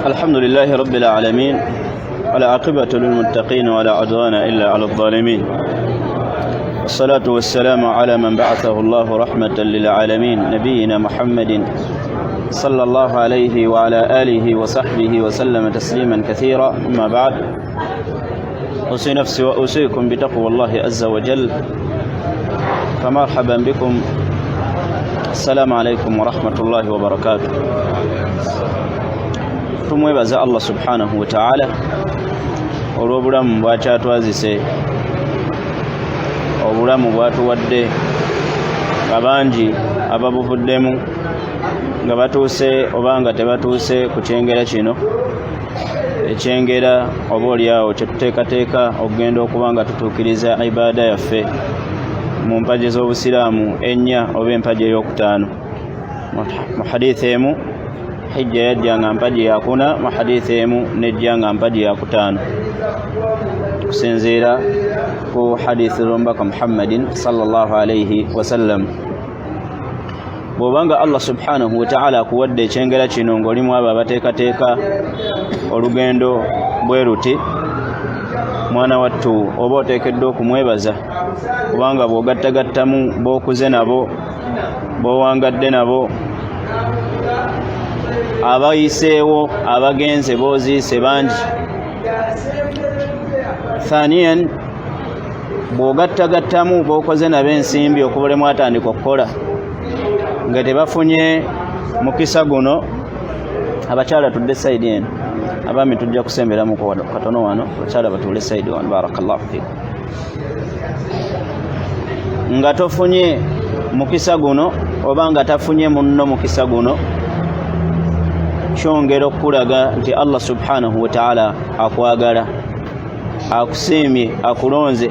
الحمد لله رب العالمين والعاقبة للمتقين ولا عدوان إلا على الظالمين والصلاة والسلام على من بعثه الله رحمة للعالمين نبينا محمد صلى الله عليه وعلى آله وصحبه وسلم تسليما كثيرا. أما بعد، أوصي نفسي وأوصيكم بتقوى الله عز وجل. فمرحبا بكم. السلام عليكم ورحمة الله وبركاته. tumwebaza Allah subhanahu wa ta'ala olw'obulamu bwakyatwazise, obulamu bwatuwadde abangi ababuvuddemu nga batuuse oba nga tebatuuse ku kyengera kino, ekyengera oba oliawo kyetuteekateeka okugenda okuba nga tutuukiriza ibaada yaffe mu mpagi z'obusiraamu ennya oba empagi ey'okutaano. Mu hadithi emu hijja yajja nga mpagi yakuna, mu hadithi emu nejja nga mpagi yakutaano, kusinziira ku hadithi z'omubaka Muhammadin sallallahu alayhi wasallam. Bw'obanga Allah subhanahu wa ta'ala akuwadde ekyengera kino ng'olimu abo abateekateeka olugendo bwe ruti, mwana wattu oba oteekeddwa okumwebaza, kubanga bw'ogattagattamu b'okuze nabo, b'owangadde nabo, abayiseewo, abagenze booziise bangi. Thaniyan, bw'ogattagattamu b'okoze nabo ensimbi okuba mwatandika okukola nga tebafunye mukisa guno, abakyala tudde sayidi eno, abaami tujja kusemberamu katono wano, abakyala batuule sayidi wano, barakallahu fiikum. Nga tofunye mukisa guno oba nga tafunye munno mukisa guno, kyongera okulaga nti Allah subhanahu wa ta'ala akwagala, akusiimye, akulonze.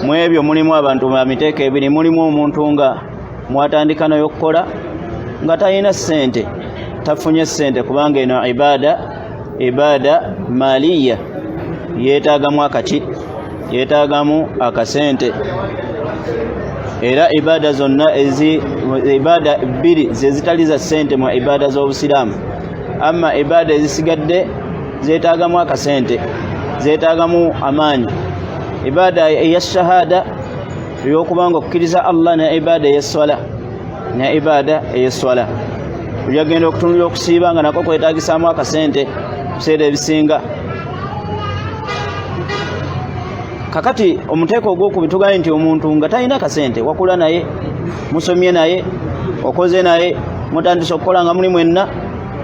Mu ebyo mulimu abantu ba miteeko ebiri. Mulimu omuntu nga mwatandika nayo okukola nga talina ssente, tafunye ssente, kubanga eno ibaada maliya, yeetaagamu akaki, yeetaagamu akasente. Era ibaada zonna ibaada bbiri ze zitali za ssente mu ibaada z'obusiraamu. Amma ibaada ezisigadde zeetaagamu akasente, zeetaagamu amaanyi. Ibaada eya shahada ey'okubanga okukkiriza Allah, ne ibaada ey'eswala, ne ibaada ey'eswala. Byagenda okutunulira okusiiba nga nako kwetaagisaamu akasente biseera ebisinga. Kakati omuteeko ogw'okubiri tugaye nti omuntu nga talina akasente, wakula naye, musomye naye, okoze naye, mutandise okukola nga muli mwenna,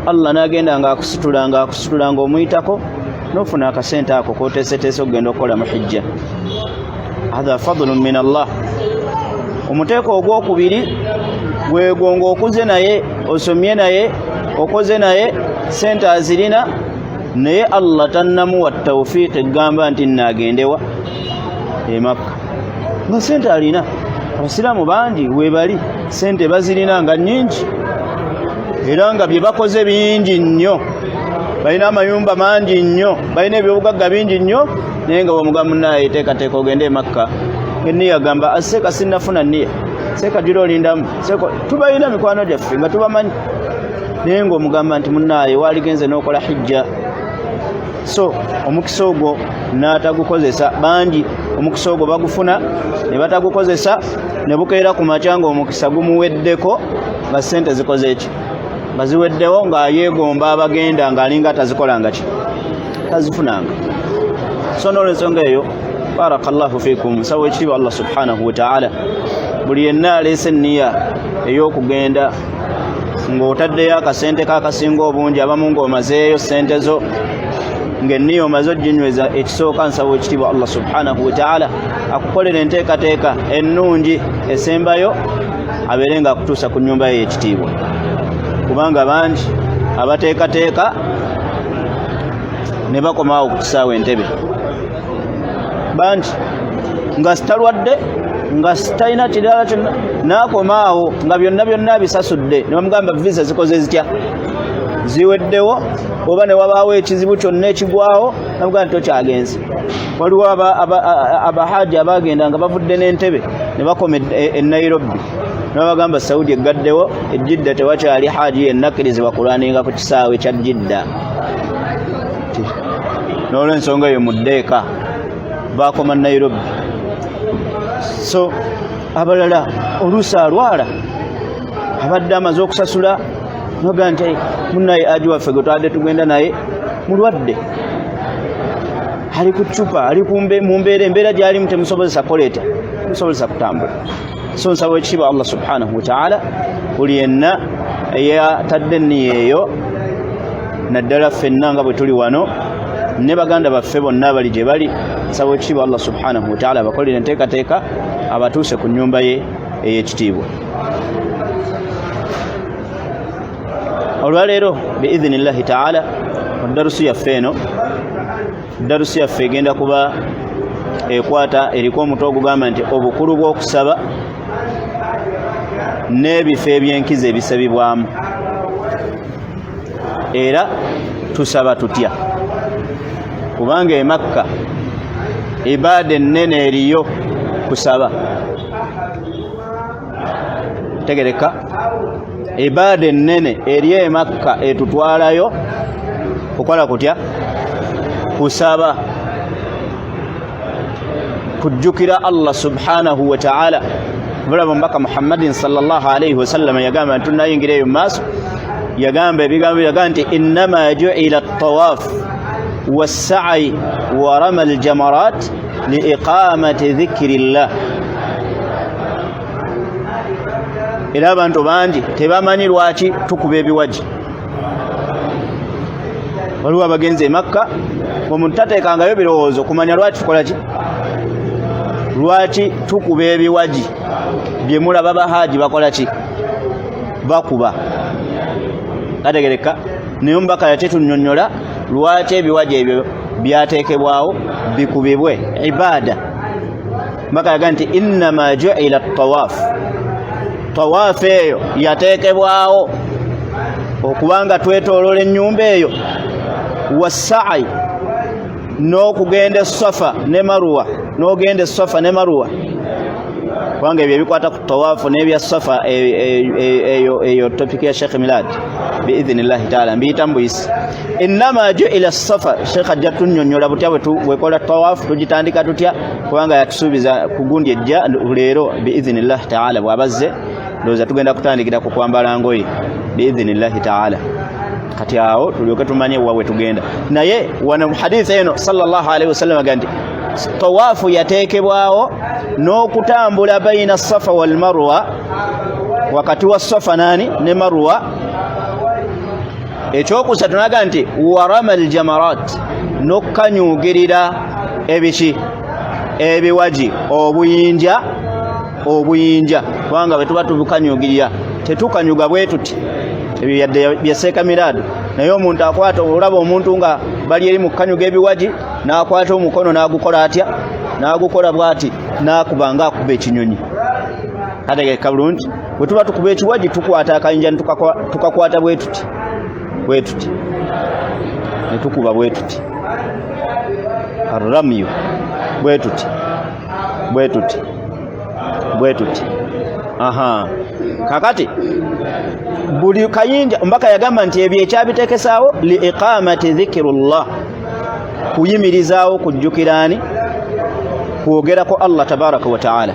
Allah n'agenda nga akusitula nga omuyitako n'ofuna akasente ako k'oteeseteese okugenda okukola mu hijja. Hadha fadlun min Allah. Omuteeko ogw'okubiri gwegwo ng'okuze naye, osomye naye, okoze naye, sente azirina, naye Allah tannamuwa tawfiiqi egamba nti naagendewa e Makka nga sente alina. Abasiraamu bangi weebali, sente bazirina nga nnyingi, era nga bye bakoze bingi nnyo, balina amayumba mangi nnyo, balina ebyobugagga bingi nnyo, naye nga bw'omugamba munnaye teekateeka ogende e Makka, enniya agamba asseeka sinnafuna nniya, seeka gira olindamu, tubalina mikwano gyaffe nga tubamanyi, naye ng'omugamba nti munnaye waaligenze n'okola hijja. So omukisa ogwo n'atagukozesa, bangi omukisa ogwo bagufuna ne batagukozesa, ne bukeera ku makya nga omukisa gumuweddeko, nga ssente zikoze eki, nga ziweddewo, nga yeegomba abagenda ng'alinga atazikolanga ki, tazifunanga. So n'olwensonga eyo, barakallahu fiikum, nsaba ekitiibwa Allah subhanahu wa ta'ala, buli yenna aleese enniya ey'okugenda ng'otaddeyo akasente kakasinga obungi, abamu ng'omazeeyo ssente zo, ng'enniya omaze oginyweza, ekisooka nsaba ekitiibwa Allah subhanahu wa ta'ala akukolera enteekateeka ennungi esembayo, abeere nga akutuusa ku nnyumba ye ekitiibwa. Kubanga bangi abateekateeka ne bakomaawo ku kisaawe entebe, bangi nga sitalwadde, nga sitalina kirala kyonna, n'akomaawo nga byonna bisasudde, ne bamugamba visa zikoze zitya, ziweddewo oba ne wabaawo ekizibu kyonna ekigwawo nabuga nti tokyagenze. Waliwo abahaji abagenda nga bavudde n'entebe ne bakoma e Nairobi nabagamba Saudi eggaddewo ejjidda tewakyali haji yenna akkirizibwa kulwaninga ku kisaawe kya Jidda. N'olw'ensonga eyo muddeeka bakoma Nairobi. So abalala oluusi alwala abadde amaze okusasula noga nti munnaye aji waffe gwe twadde tugenda naye mulwadde ali ku ccupa ali mu mbeera gy'alimu temusobozesa koleeta musobozesa kutambula. So nsaba ekitiibwa Allah subhanahu wa ta'ala buli yenna eyatadde enniya eyo naddala ffenna nga bwe tuli wano ne baganda baffe bonna abali gye bali, nsaba ekitiibwa Allah subhanahu wa ta'ala abakolere enteekateeka abatuuse ku nnyumba ye ey'ekitiibwa. Olwaleero biidhinillahi ta'ala darusu yaffe eno, darusu yaffe egenda kuba ekwata eriko omutwe ogugamba nti obukulu bw'okusaba n'ebifo eby'enkizo ebisabibwamu, era tusaba tutya, kubanga e Makka ibaada ennene eriyo kusaba. Tegereka ibaada ennene eriyo e Makka etutwalayo kukola kutya, kusaba, kujjukira Allah subhanahu wa ta'ala. Bulaba mbaka Muhammadin sallallahu alayhi wa sallam yagamba nti tunayingireyo mu maaso, yagamba ebigambo yagamba nti innama ju'ila at-tawaf was-sa'i wa rama al-jamarat li iqamati dhikrillah. Era abantu bangi tebamanyi lwaki tukuba ebiwaji. Waliwo abagenzi e Makka omuntu tateekangayo birowoozo kumanya lwaki tukola ki, lwaki tukuba ebiwaji bye mulaba bahaji bakola ki, bakuba. Kategereka naye omubaka yatetunnyonnyola lwaki ebiwaji ebyo byateekebwawo bikubibwe ibaada. Mbaka yaga nti innama ju'ila at-tawaf, tawaafu eyo yateekebwawo okubanga twetoolola ennyumba eyo, was-sa'i n'okugenda Safa ne Marwa, n'ogenda Safa ne Marwa, kubanga ebyo ebikwata ku tawaafu n'ebya Safa eyo topiki ya Sheikh Milad biidhinillahi ta'ala mbiyita mbuyisi. Innama ju'ila as-safa, Sheikh ajja tunnyonnyola butya bwekola tawaafu tugitandika tutya, kubanga yatusuubiza ku gundi ejja leero biidhinillahi ta'ala bw'abazze ndowooza tugenda kutandikira ku kwambala ngoye biidhinillahi ta'ala. Kati awo tulyoke tumanye wawe tugenda naye. Wano mu hadithi eno sallallahu alaihi wasallam agandi tawaafu yateekebwawo n'okutambula baina Safa wal Marwa, wakati wa Safa nani ne Marwa. Ekyokusatu naga nti warama al-jamarat, n'okukanyugirira ebiki, ebiwaji, obuyinja, obuyinja, kubanga bwe tuba tubukanyugirira tetukanyuga bwe tuti ebyo yadde byaseeka Milad. Naye omuntu akwata, olaba omuntu nga bali eri mu kukanyuga ebiwaji n'akwata omukono n'agukola atya, n'agukola bw'ati, n'akubanga akuba ekinyonyi. Kategeeka bulungi. Bwe tuba tukuba ekiwaji tukwata akayinja tukakwata bwe tuti, bwe tuti, ne tukuba bwe tuti, arramyu bwe tuti, bwe tuti, bwe tuti. Aha, kakati buli kayinja mbaka yagamba nti ebyo ekyabiteekesaawo li iqamati dhikrillah, kuyimirizaawo kujjukiraani, kwogerako Allah tabaraka wa ta'ala.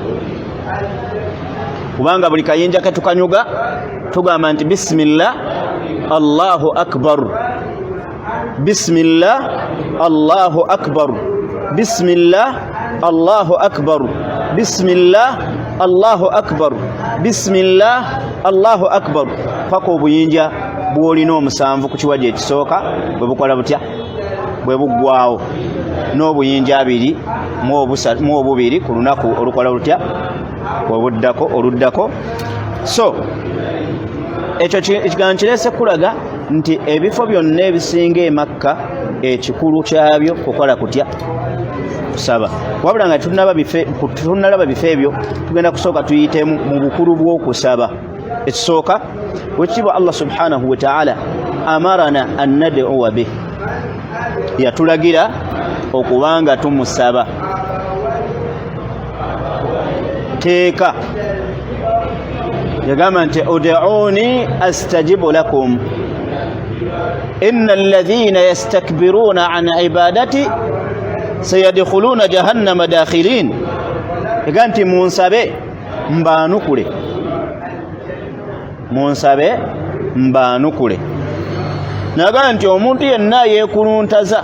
Kubanga buli kayinja ke tukanyuga tugamba nti bismillah Allahu akbar, bismillah Allahu akbar, bismillah Allahu akbar, bismillah Allahu akbar, bismillah Allahu akbar, paka obuyinja bw'olina omusanvu ku kiwaji ekisooka bwe bukola butya, bwe buggwawo, n'obuyinja abiri mu obubiri ku lunaku olukola lutya, oluddako. So ekyo ekigambo kireese kulaga nti ebifo byonna ebisinga e Makka ekikulu kyabyo kukola kutya, kusaba. Wabula nga tunalaba bifo ebyo tugenda kusooka tuyitemu mu bukulu bw'okusaba. Ekisooka wekitibwa Allah subhanahu wa ta'ala amarana an nad'uwa bih, yatulagira okubanga tumusaba. Teeka yagamba nti ud'uuni astajibu lakum inna alladhina yastakbiruna an ibadati sayadkhuluna jahannama dakhirin. Yagamba nti munsabe mbaanukule, munsabe mbaanukule. Nagamba nti omuntu yenna yeekuluntaza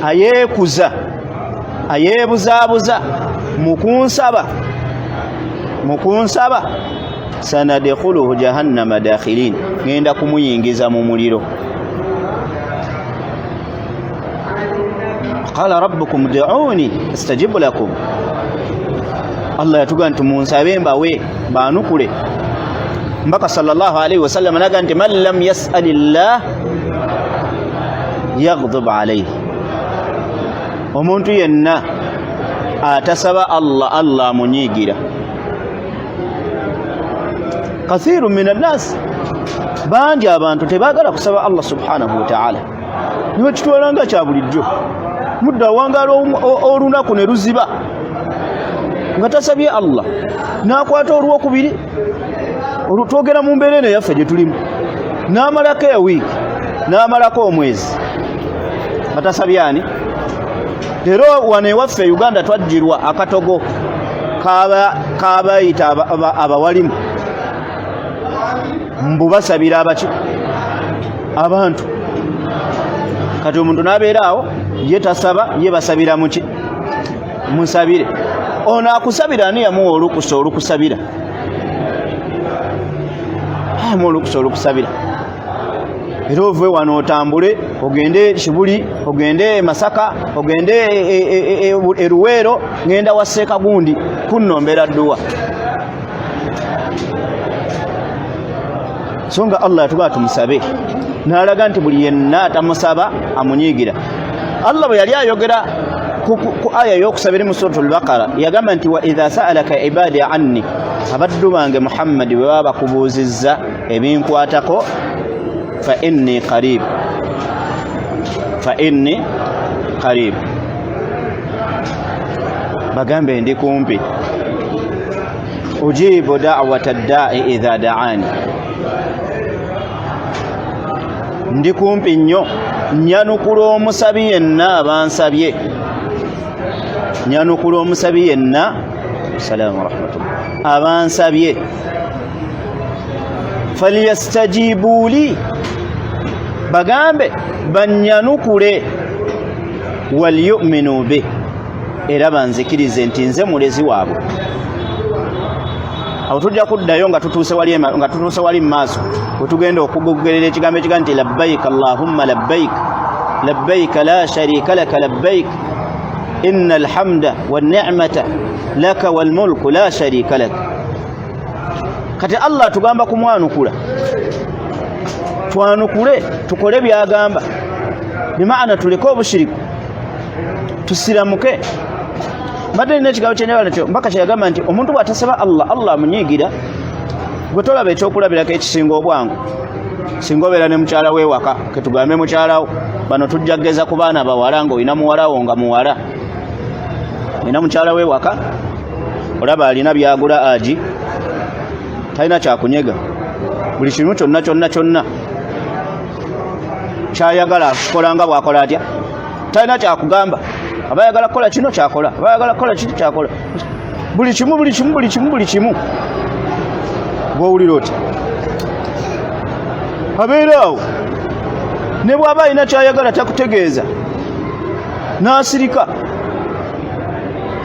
ayeekuza ayeebuzaabuza mukunsaba sanadkhuluhu jahannama dakhirin, ngenda kumuyingiza mu muliro. Qala rabbukum ud'uuni astajibu lakum. Allah yatuga nti munsabe mbawe baanukule. Mbaka sallallahu alaihi wasallam naga nti man lam yas'alillah yaghdhab alayhi, omuntu yenna atasaba Allah amunyigira. Kathiru minan nas, bangi abantu tebagala kusaba Allah subhanahu wa ta'ala, niwe kitwalanga kya bulijjo. Mudda wangala olunaku ne luziba nga tasabye Allah, nakwata olwokubiri olutwogera mu mbeera eno yaffe gye tulimu, n'amalako ya wiiki, n'amalako omwezi nga tasabye ani. Leero wano ewaffe Uganda twajjirwa akatogo kabayita abawalimu, mbu basabira abaki abantu. Kati omuntu n'abeera awo ye tasaba, ye basabira muki musabire. Ono akusabira ani yamuwa olukusa olukusabira? Olukusa olukusabira. Era ove wano otambule ogende Kibuli, ogende Masaka, ogende Eruweero, ngenda wa Sekagundi kunnombera dduwa. So nga Allah yatugaa tumusabe, n'alaga nti buli yenna atamusaba amunyigira. Allah bwe yali ayogera ku aya y'okusabira mu suratul Baqara yagamba nti wa idha sa'alaka ibadi anni, abaddu bange Muhammad bwe baba bakubuuzizza ebinkwatako, fa inni qarib, bagambe ndi kumpi. Ujibu da'wata da'i idha da'ani, ndi kumpi nnyo, nyanukula omusabi yenna abansabye, nyanukula omusabi yenna salaamu rahmatullah abansabye. Falyastajibu li, bagambe banyanukule, walyu'minu bih, era banzikirize nti nze mulezi waabwe. Awo tujja kuddayo nga tutuuse wali mu maaso, wetugenda okugogerera ekigambo ekiga nti labbaik allahumma labbaik labbaik la sharika laka labbaik inna alhamda wanni'mata laka walmulku la sharika lak. Kati Allah tugamba kumwanukula, twanukule tukole byagamba, bimaana tuleke obushiriku, tusiramuke. Mbadde nina ekigambo kyenjagala nakyo mpaka kyeyagamba nti omuntu bw'atasaba Allah amunyiigira. Gwe tolaba ekyokulabirako ekisinga obwangu, singa obeera ne mukyala we waka, ketugambe mukyalawo, bano tujja kugeza ku baana bawala ng'olina muwalawo nga muwala, olina mukyala we waka, olaba alina byagula aji, talina kyakunyega, buli kimu kyonna kyayagala akukola nga bw'akola atya, talina kyakugamba. Aba ayagala kukola kino kyakola, aba ayagala kukola kino kyakola, buli kimu gw'owulira oti abeera awo. Ne bw'aba alina kyayagala takutegeeza, n'asirika.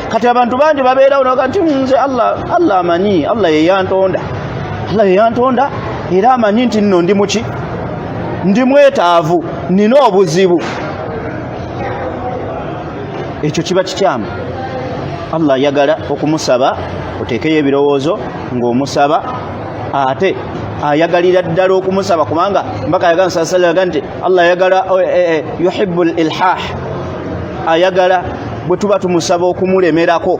Kati abantu bangi babeerawo naga nti nze Allah amanyi, Allah ye yantonda era amanyi nti nno ndi muki, ndi mwetaavu, nina obuzibu. Ekyo kiba kikyamu. Allah ayagala okumusaba oteekeyo ebirowoozo ng'omusaba, ate ayagalira ddala okumusaba, kubanga mbaka ayagala sallallahu nti Allah ayagala yuhibbu al-ilhah, ayagala bwe tuba tumusaba okumulemerako.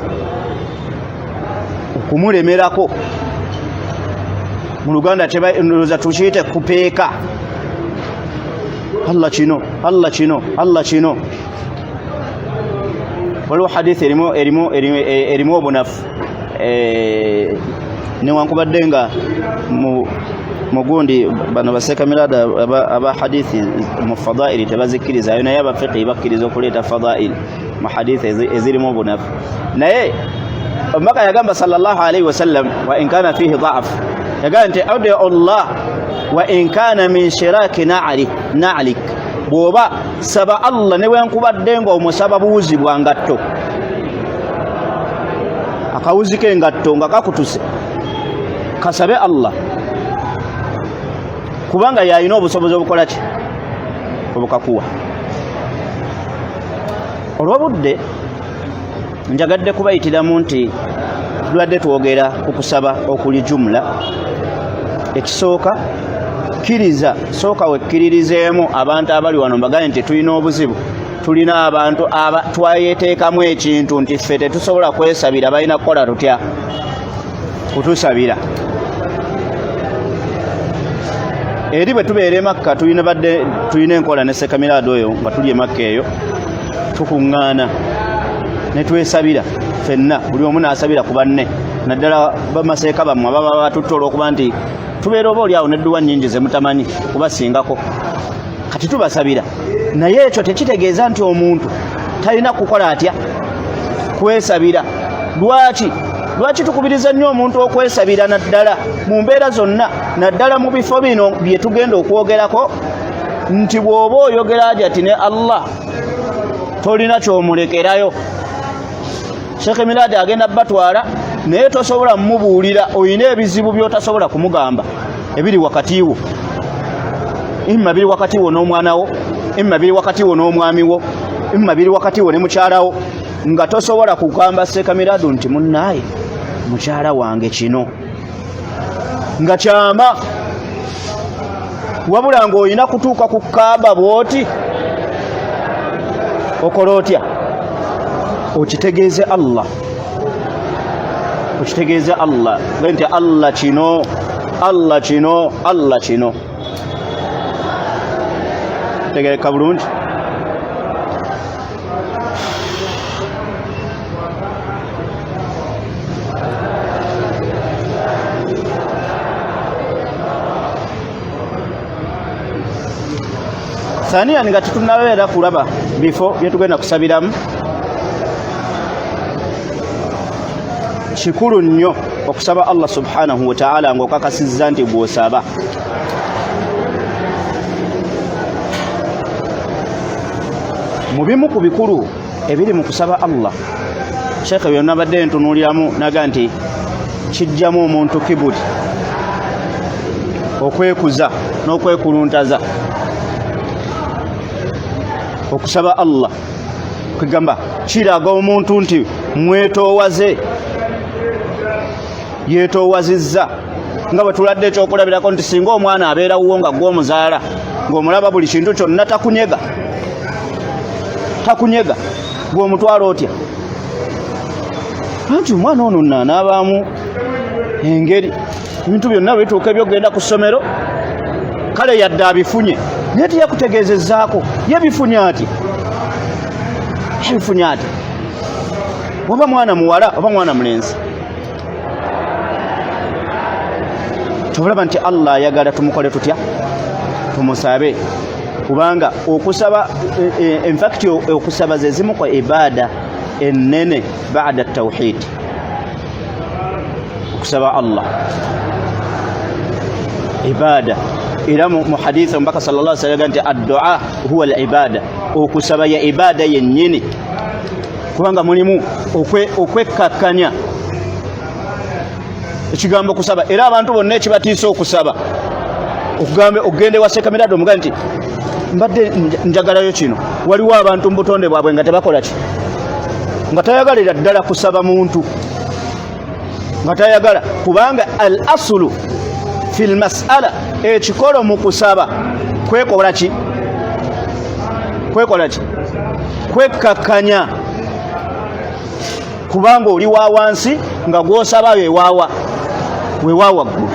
mu Luganda tebaza tukiyite kupeeka. Allah kino Allah kino Allah kino. Waliwo hadithi erimu obunafu newankubadde nga mugundi bano baseka mirada aba hadithi mu fadaili tebazikiriza naye abafiqi bakkiriza okuleeta fadaili mu hadithi ezirimu obunafu. Naye omubaka yagamba sallallahu alaihi wasallam wa in kana fihi dha'f yagamba nti adi Allah wa in kana min shiraki na'lik bwoba saba Allah newankubadde nga omusaba buuzi bwa ngatto akawuzi k'engatto nga kakutuse kasabe Allah kubanga yalina obusobozi obukola ki obukakuwa. Olw'obudde njagadde kubayitiramu nti tulwadde twogera ku kusaba okuli jumla. Ekisooka kkiriza sooka wekkiririzeemu abantu abali wano mbagaye nti tulina obuzibu, tulina abantu twayeteekamu ekintu nti ffe tetusobola kwesabira balina kukola tutya kutusabira. Eri bwe tubeera e Makka tulina enkola ne Sekamirado oyo nga tuli e Makka eyo tukuŋŋaana ne twesabira ffenna, buli omu n'asabira ku banne, naddala bamaseeka bammwe baba batutte olw'okuba nti tubeera oba oliawo nedduwa nnyingi ze mutamanyi kubasingako kati tubasabira. Naye ekyo tekitegeeza nti omuntu talina kukola atya kwesabira. Lwaki tukubiriza nnyo omuntu okwesabira naddala mu mbeera zonna, naddala mu bifo bino bye tugenda okwogerako nti bw'oba oyogera ati ne Allah tolina ky'omulekerayo. Sheikh Miladi agenda batwala naye tosobola mmubuulira, oyina ebizibu by'otasobola kumugamba ebiri wakati wo, imma biri wakati wo n'omwana wo, imma biri wakati wo n'omwami wo, imma biri wakati wo ne mukyala wo, nga tosobola kugamba Sheikh Miladi nti munnaaye mukyala wange kino nga kyama, wabula ng'olina kutuuka ku Kaaba bw'oti okola otya okitegeeze Allah, okitegeeze Allah nti Allah kino Allah kino Allah kino. Tegereka bulungi. Thania nga tutunabeera kulaba bifo byetugenda kusabiramu, kikulu nnyo okusaba Allah subhanahu wa ta'ala ng'okakasizza nti bw'osaba. Mu bimu ku bikulu ebiri mu kusaba Allah, Sheikh byonna badde ntunuuliramu naga nti kijjamu omuntu kibuli, okwekuza n'okwekuluntaza. Okusaba Allah kugamba kiraga omuntu nti mwetoowaze, yeetoowazizza, nga bwe tuladde ekyokulabirako nti singa omwana abeera wuwo nga gw'omuzaala ng'omulaba buli kintu kyonna takunyega gw'omutwala otya anti omwana ono nnaanaabaamu engeri ebintu byonna bituuka ebyogenda ku ssomero, kale yadde abifunye naye teyakutegeezezzaako yebifunye ati oba mwana muwala oba mwana mulenzi. Tubulaba nti Allah ayagala tumukole tutya, tumusabe, kubanga okusaba in fact okusaba ze zimu kwa ibada ennene baada tawhid. Okusaba Allah ibada, era mu hadithi mbaka sallallahu alaihi wasallam nti ad-du'a huwa al-ibada, okusaba ya ibada yennyini, kubanga mulimu okwekkakkanya ekigambo kusaba. Era abantu bonna ekibatiisa okusaba okugambe ogende wa Sheikh Miladi omugambe nti mbadde njagalayo kino, waliwo abantu mu butonde bwabwe nga tebakola ki, nga tayagalira ddala kusaba muntu, nga tayagala, kubanga al asulu fil mas'ala, ekikolo mu kusaba kwekola ki, kwekkakkanya, kubanga oli wa wansi nga gw'osaba weewaawa ggulu.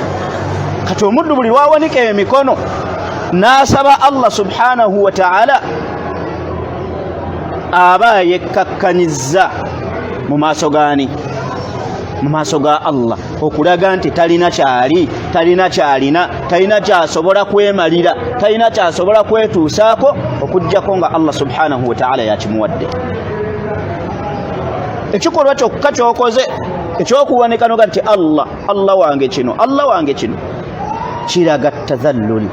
kati omuddu buli lwawanika emikono n'asaba Allah subhanahu wa ta'ala aba yekkakkanyiza mu maaso gani? Mu maaso ga Allah, okulaga nti talina kyali, talina kyalina, talina kyasobola kwemalira, talina kyasobola kwetuusaako okujjako nga Allah subhanahu wa ta'ala yakimuwadde. Ekikolwa kyokka kyokoze ekyokuwanikanoga nti Allah wange kino, Allah wange kino, kiraga tazallul,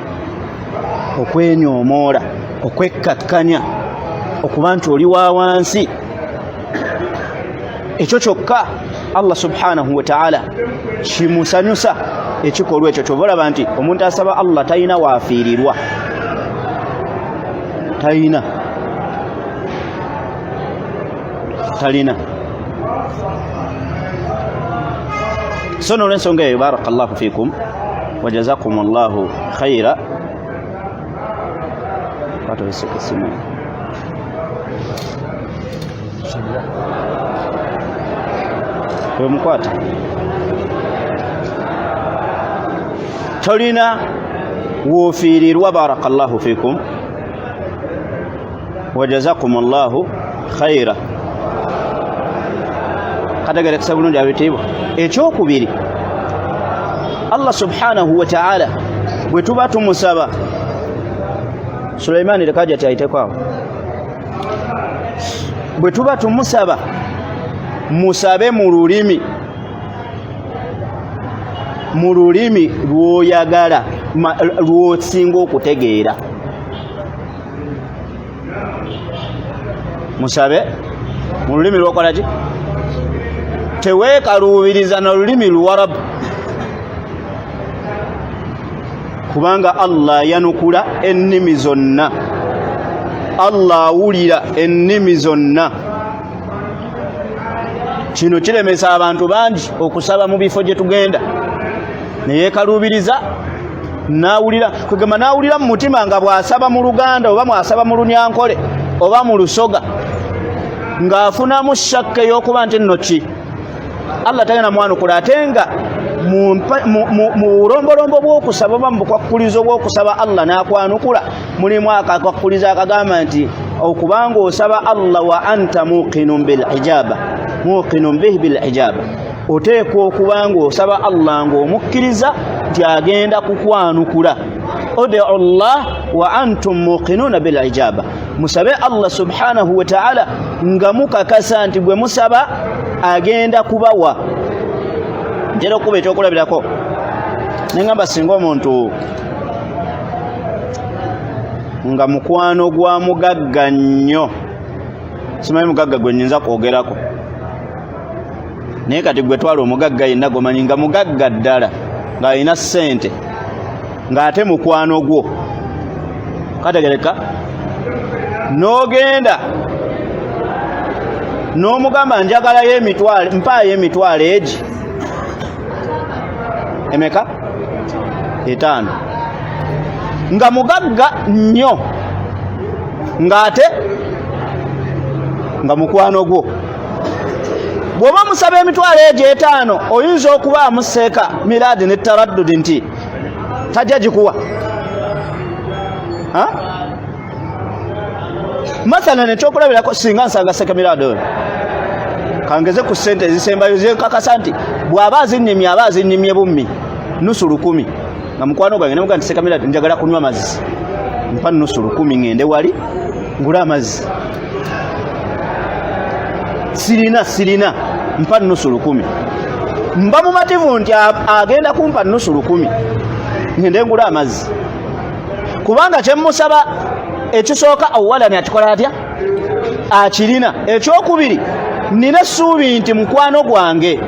okwenyoomoola, okwekkakkanya, okuba nti oli wa wansi. Ekyo kyokka Allah subhanahu wa ta'ala kimusanyusa ekikolwa ekyo. Kyova olaba nti omuntu asaba Allah talina waafiirirwa, talina. So n'olw'ensonga eyo, barakallahu fikum wa jazakumullahu khaira. Mukwata tolina woofiirirwa, barakallahu fikum wa jazakumullahu khaira. Kategerekesa bulungi abitiibwa. Ekyokubiri, Allah subhanahu wa ta'ala bwe tuba tumusaba, Sulaimaani leka jati ayitekwao, bwe tuba tumusaba musabe mu lulimi lw'oyagala, lw'osinga okutegeera. Musabe mu lulimi lw'okola ki? Teweekaluubiriza na lulimi Luwarabu, kubanga Allah yanukula ennimi zonna, Allah awulira ennimi zonna. Kino kiremesa abantu bangi okusaba mu bifo gye tugenda, neyeekaluubiriza n'awulira. Kugamba n'awulira mu mutima nga bw'asaba mu Luganda oba mwasaba mu Lunyankole oba mu Lusoga ng'afunamu shakka ey'okuba nti nno ki Allah tagenda mwanukula, ate nga mu bulombolombo bw'okusaba oba mu bukwakkulizo bw'okusaba Allah n'akwanukula mulimu akakwakuliza akagamba nti okubanga osaba Allah wa anta muqinun bil ijaba, muqinun bihi bil ijaba, oteekwa okubanga osaba Allah ng'omukkiriza nti agenda kukwanukula. Ud'u Allah wa antum muqinuna bil ijaba, musabe Allah subhanahu wa ta'ala nga mukakasa nti bwe musaba agenda kubawa. Njera okuba ekyokulabirako, nengamba singa omuntu nga mukwano gwa mugagga nnyo, simanyi mugagga gwe nnyinza kwogerako, naye kati gwe twala omugagga yenna gomanyi nga mugagga ddala ng'alina ssente ng'ate mukwano gwo, kategereka, n'ogenda n'omugamba njagalayo emitwalo, mpaayo emitwalo egi emeka 5, nga mugagga nnyo ng'ate nga mukwano gwo. Bw'oba musaba emitwalo egyo 5 oyinza okuba amuseeka miradi ne taraddudi nti tajja gikuwa. Mathalan ekyokulabirako, singa nsanga seeka miradi oyo kangeze ku ssente ezisembayo zenkakasa nti bw'aba azinnyimye bummi nusu 10, nga mukwano gwange nemuga nti seeka miradi njagala kunywa mazzi, mpa nusu 10 ngende wali ngula amazzi. Sirina mpa nusu 10, mba mumativu nti agenda kumpa nusu 10 ngende ngula amazzi, kubanga kyemusaba ekisooka awalani akikola atya? Akirina. Ekyokubiri, nina essuubi nti mukwano gwange.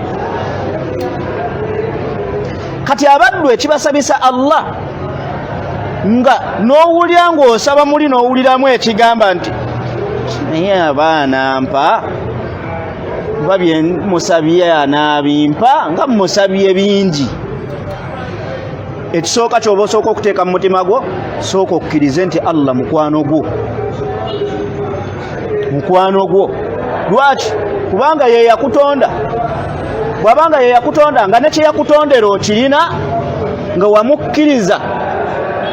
Kati abaddu ekibasabisa Allah nga n'owulira ng'osaba muli n'owuliramu ekigamba nti naye abaana mpa, oba bye musabye anaabimpa nga musabye bingi. Ekisooka ky'oba osooka okuteeka mu mutima gwo, sooka okkirize nti Allah mukwano gwo, mukwano gwo. Lwaki? Kubanga ye yakutonda. Bw'abanga ye yakutonda nga ne kye yakutondera okirina, nga wamukkiriza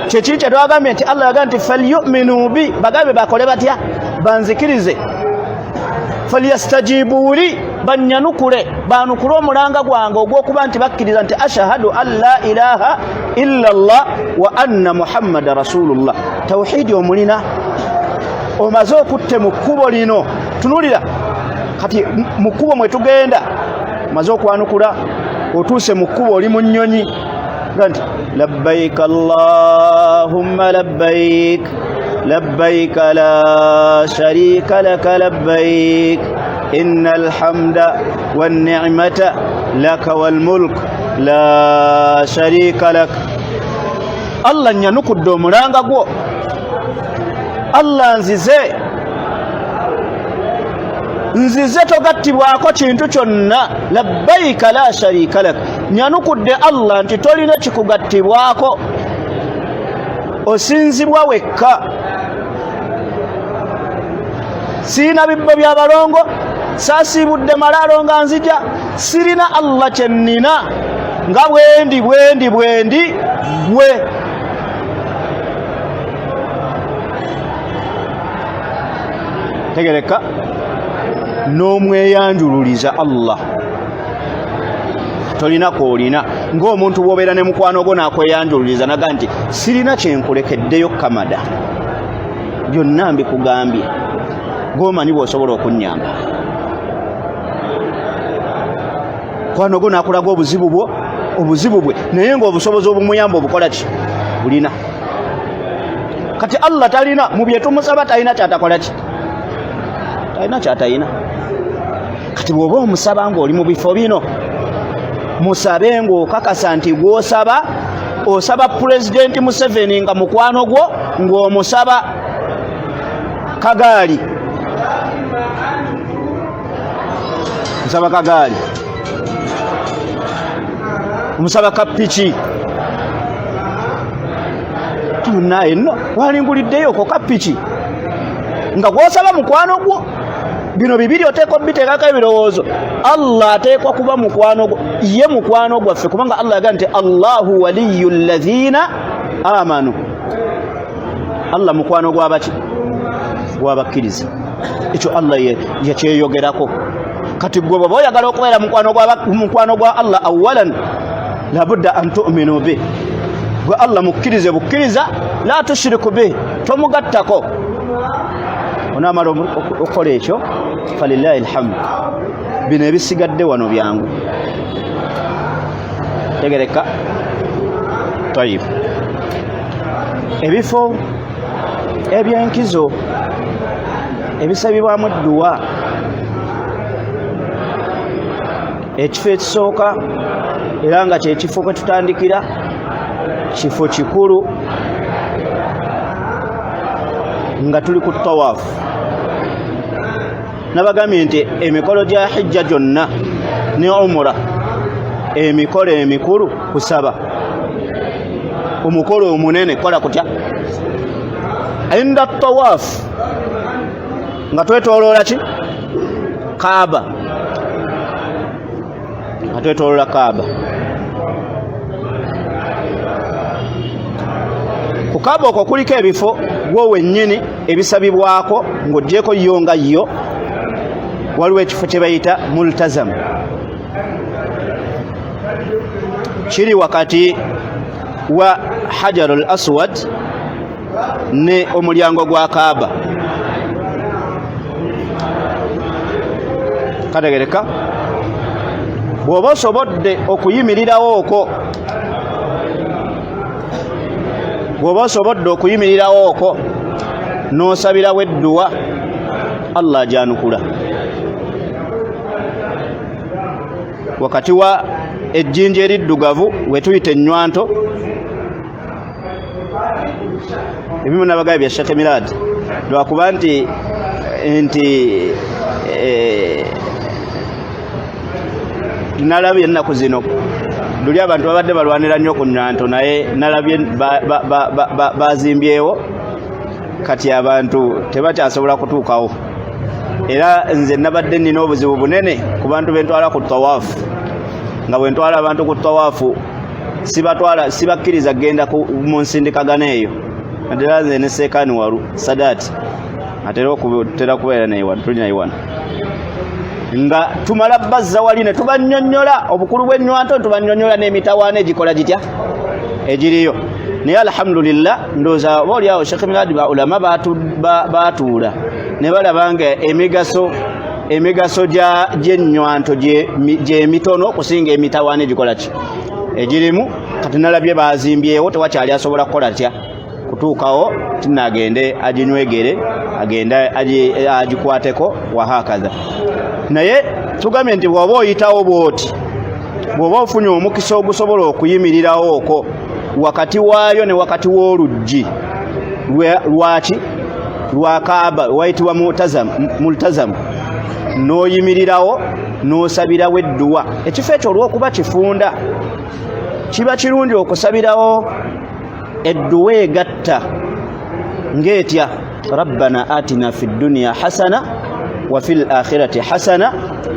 kyeki kye twagambye nti Allah yagamba nti falyuminu bi bagambe bakole batya banzikirize falyastajibuuli banyanukule banukule omulanga gwange ogw'okuba nti bakkiriza nti ashhadu an la ilaha illa Allah wa anna muhammada rasulullah tawhidi omulina omaze okutte mu kkubo lino tunulira kati mu kkubo mwe tugenda omaze okwanukula otuuse mu kkubo oli mu nnyonyi nti labbaik allahumma labbaik labbaik la sharika laka labbaik innal hamda wan ni'mata laka wal mulk la sharika lak. Allah nyanukudde omulanga gwo, Allah nzize togattibwako kintu kyonna. Labbaika la sharika lak, nyanukudde Allah nti tolina kikugattibwako, osinzibwa wekka. Sirina bibbo bya balongo, saasibudde malaalo nga nzija, sirina Allah kyennina nga bwendi gwe. Tegereka n'omweyanjululiza Allah tolina koolina ng'omuntu bw'obeera ne mukwano gwo n'akweyanjululiza naga nti sirina kyenkulekeddeyo kamada, byonna mbikugambye ng'omanyi bw'osobola okunnyamba. mukwano gwo n'akulaga obuzibu bwe naye ng'obusobozi obumuyamba obukola ki bulina. Kati Allah talina mu bye tumusaba, talina kyatakola ki, talina kyatayina. Kati bw'oba omusaba ng'oli mu bifo bino, musabe ng'okakasa nti gw'osaba osaba Pulezidenti Museveni nga mukwano gwo, ng'omusaba kagaali, musaba kagaali, omusaba kapiki. Tunaye no walinguliddeyo ko kapiki nga gw'osaba mukwano gwo. Bino bibiri oteekwa obiteekako ebirowoozo. Allah ateekwa kuba mukwano gwo, ye mukwano gwaffe, kubanga Allah yagamba nti Allahu waliyyu alladhina amanu. Allah mukwano gw'abaki, gw'abakkiriza. Ekyo Allah yakyeyogerako. Kati gwe bw'oba oyagala okubeera mukwano gwa Allah, awalan labudda an tu'minu bih, gwe Allah mukkirize bukkiriza, la tushiriku bih, tomugattako. Onaamala okukola ekyo, falillahi alhamdu. Bino ebisigadde wano byangu, tegereka. Tayib, ebifo ebyenkizo ebisabibwamu edduwa, ekifo ekisooka era nga kyekifo kwe tutandikira, kifo kikulu nga tuli ku tawaafu. Nabagambye nti emikolo gya hijja gyonna ne umura, emikolo emikulu kusaba, omukolo omunene kola kutya inda tawaafu, nga twetoloola ki Kaaba, nga twetoloola Kaaba. Ku Kaaba okwo kuliko ebifo gwowe nnyini ebisabibwako ng'oggyeko yo nga yo. Waliwo ekifo kye bayita multazam, kiri wakati wa Hajarul Aswad ne omulyango gwa Kaaba. Kategereka, bw'oba osobodde okuyimirirawo okwo, bw'oba osobodde okuyimirirawo okwo n'osabirawo edduwa, Allah ajanukula. Wakati wa ejjinja eriddugavu we tuyita ennywanto, ebimu nabagaye bya Sheikh Milad lwakuba nti nalabye ennaku zino luli abantu babadde balwanira nnyo ku nnywanto, naye nalabye bazimbyewo, kati abantu tebakyasobola kutuukawo. Era nze nabadde nnina obuzibu bunene ku bantu bentwala ku tawaafu, nga bwe ntwala abantu ku tawaafu sibakkiriza genda mu nsindikagano eyo naddala nze ne Seekaani Walu Sadaati atera kubeera naye wano tuli naye wano nga tumala bazza wali ne tubannyonnyola obukulu bw'ennywanto tubannyonnyola n'emitawaana egikola gitya egiriyo naye alhamdulillah ndooza booli awo Sheikh Miladi ba ulama baatuula ne balaba nga emigaso gy'ennywanto gy'emitono okusinga emitawaana egikola ki egirimu kati nalabye bazimbyewo tewakyali asobola kukola tya kutuukawo tinagende aginywegere agende agikwateko wahakaza naye tugambye nti bw'oba oyitawo bw'oti bw'oba ofunye omukisa ogusobola okuyimirirawo okwo wakati waayo ne wakati w'oluggi lwaki lwa Kaaba wayitibwa multazamu n'oyimirirawo n'osabirawo edduwa ekifo ekyo olw'okuba kifunda kiba kirungi okusabirawo edduwa egatta ng'etya rabbana atina fi dduniya hasana wa fil akhirati hasana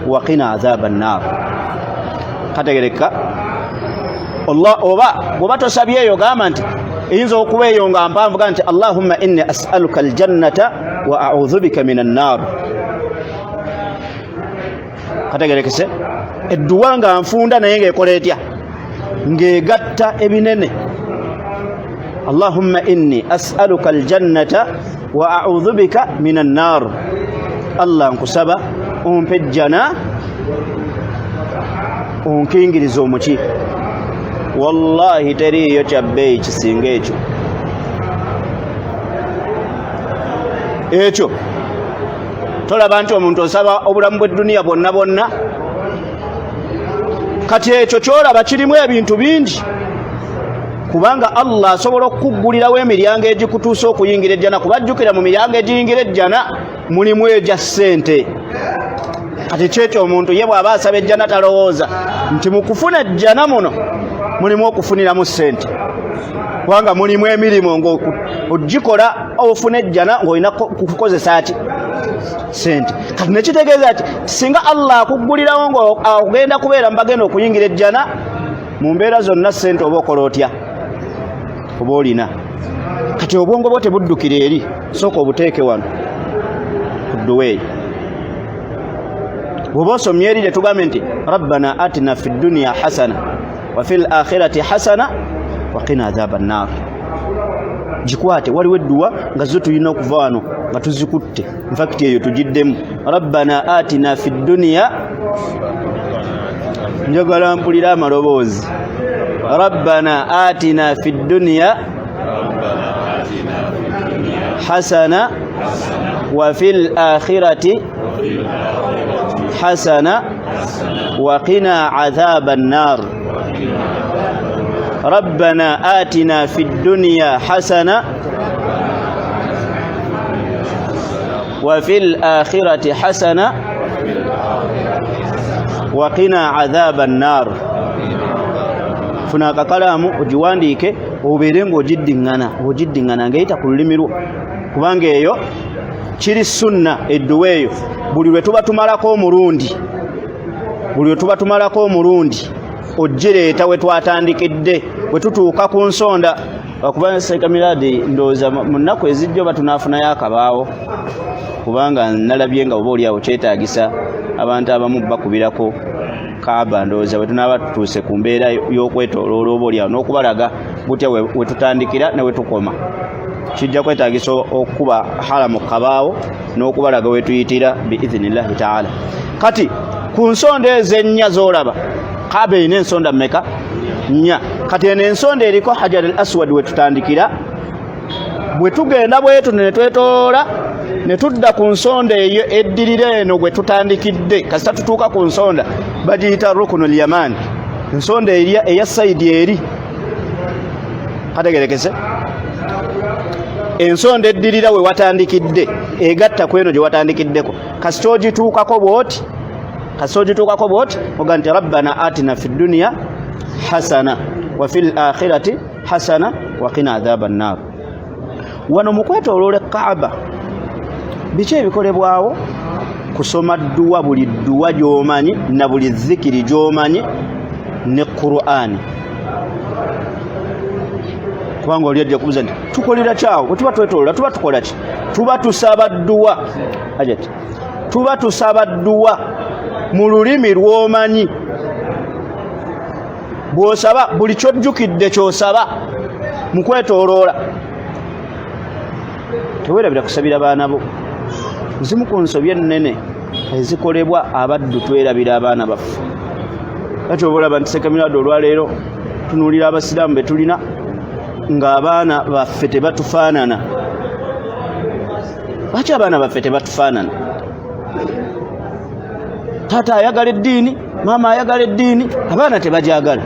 wa qina adhaban nar kategereka oba tosabyeyo gamba nti eyinza okuba eyo nga mpanvu ga nti allahumma inni as'aluka aljannata wa a'udhu bika minan nar kategerekese edduwa nga nfunda naye ng'ekola etya ng'egatta ebinene allahumma inni as'aluka aljannata wa a'udhu bika minan nar allah nkusaba ompe ejjana onkingiriza omuki wallahi teriyo kyabbeeyi kisinga ekyo tolaba nti omuntu osaba obulamu bw'edduniya bwonna kati ekyo kyolaba kirimu ebintu bingi kubanga Allah asobola okuggulirawo emiryango egikutuusa okuyingira ejjana kubajjukira mu miryango egiyingira ejjana mulimu egya ssente kati kyekyo omuntu ye bw'aba asaba ejjana talowooza nti mu kufuna ejjana muno mulimu okufuniramu ssente kubanga mulimu emirimu ng'ogikola ofuna ejjana ng'olina kukozesa ki ssente kati nekitegeeza ti singa Allah akuggulirawo ng'ogenda kubeera mbagenda okuyingira ejjana mu mbeera zonna ssente oba okola otya oba olina kati obwongo bwo tebuddukira eri sooka obuteeke wano kudduwa eyo bw'oba osomye eri lye tugambe nti rabbana atina fi dduniya hasana wa fil akhirati hasana wa qina adhaban nar gikwate waliwo edduwa nga zo tulina okuva wano nga tuzikutte infakiti eyo tugiddemu rabbana atina fi dduniya njagala mpulira amaloboozi rabbana atina fi dduniya hasana wa fil akhirati hasana wa qina adhaban nar rabbana atina fi dduniya hasana wa fil akhirati hasana wa qina adhaban nar funa akakalamu ogiwandiike obeere ng'ogiddiŋŋana ng'eyita ku lulimi lwo kubanga eyo kiri sunna edduwa eyo buli lwe tuba tumalako omulundi ogireeta we twatandikidde bwe tutuuka ku nsonda okuba Sheikh Miladi ndowooza mu nnaku ezijja oba tunaafunayo akabaawo kubanga nalabye nga oba oli awo kyetaagisa abantu abamu bakubirako Kaaba ndowooza bwe tunaaba tutuuse ku mbeera y'okwetooloola oba oli awo n'okubalaga butya we tutandikira ne we tukoma kijja kwetaagisa okuba haramu kabaawo n'okubalaga we tuyitira biidhinillahi taala kati ku nsonda ezo ennya z'olaba Kaaba erina ensonda mmeka? Nnya. Kati eno ensonda eriko Hajar al-Aswad we tutandikira bwe tugenda bwetu ne twetoola ne tudda ku nsonda eyo eddirira eno gwe tutandikidde kasita tutuuka ku nsonda bagiyita Rukunul Yaman ensonda eya sayidi eri kategerekese ensonda eddirira we watandikidde egatta ku eno gye watandikiddeko kasita ogituukako bw'oti oga nti rabbana atina fi dduniya hasana wa fil akhirati hasana wa qina adhaban nar wano mu kwetooloola Kaaba biki ebikolebwawo kusoma buli dduwa gy'omanyi na buli zikiri gy'omanyi ne Qur'ani kubanga oli ajja kubuuza nti tukolera kyawo bwe tuba twetolola tuba tukola ki tuba tusaba dduwa ajati tuba tusaba dduwa mu lulimi lw'omanyi bw'osaba buli kyojjukidde ky'osaba mu kwetooloola teweerabira kusabira baana bo zimu ku nsobi ennene ezikolebwa abaddu twerabira abaana baffe ati oba olaba nti sekamirado olwaleero tunuulira abasiraamu be tulina ng'abaana baffe tebatufaanana. Lwaki abaana baffe tebatufaanana? Taata ayagala eddiini, maama ayagala eddiini, abaana tebajagala.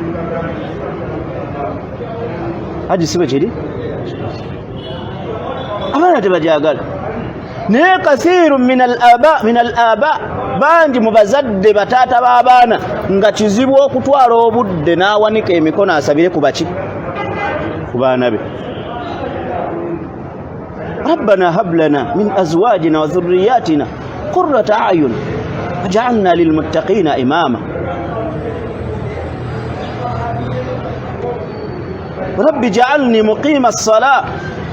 Haji sibe kiri? Abaana tebajagala. Naye kathiru min al-aba bangi mu bazadde bataata b'abaana nga kizibu okutwala obudde n'awanika emikono asabire ku baki ku baana be. Rabbana hab lana min azwajina wa dhurriyyatina qurrata a'yun waj'alna lil muttaqina imama. Rabbi ij'alni muqima as-salah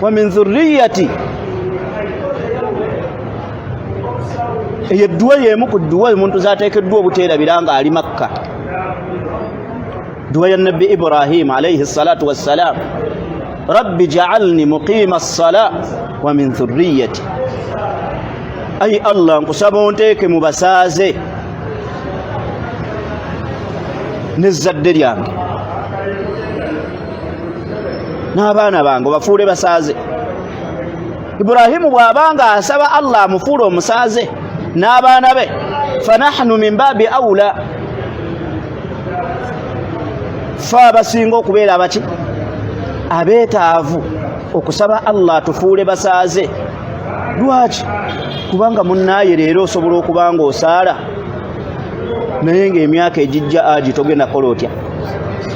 wa min dhurriyyati. Eyeddwa yemu ku ddwa omuntu zaateekeddwa obuteerabira nga ali Makka. Dua ya Nabbi Ibrahim alayhi salatu wassalam, Rabbi ja'alni muqima as-salah wa min dhurriyyati. Ay Allah nkusaba onteeke mu basaaze n'ezzadde lyange n'abaana bange bafuule basaaze. Ibrahimu bw'abanga asaba Allah amufuule omusaaze n'abaana be, fanahnu min babi awla, fa abasinga okubeera abaki abeetaavu okusaba Allah atufuule basaaze. Lwaki? Kubanga munnaaye leero osobola okuba nga osaala naye ng'emyaka egijja agi togenda kola otya.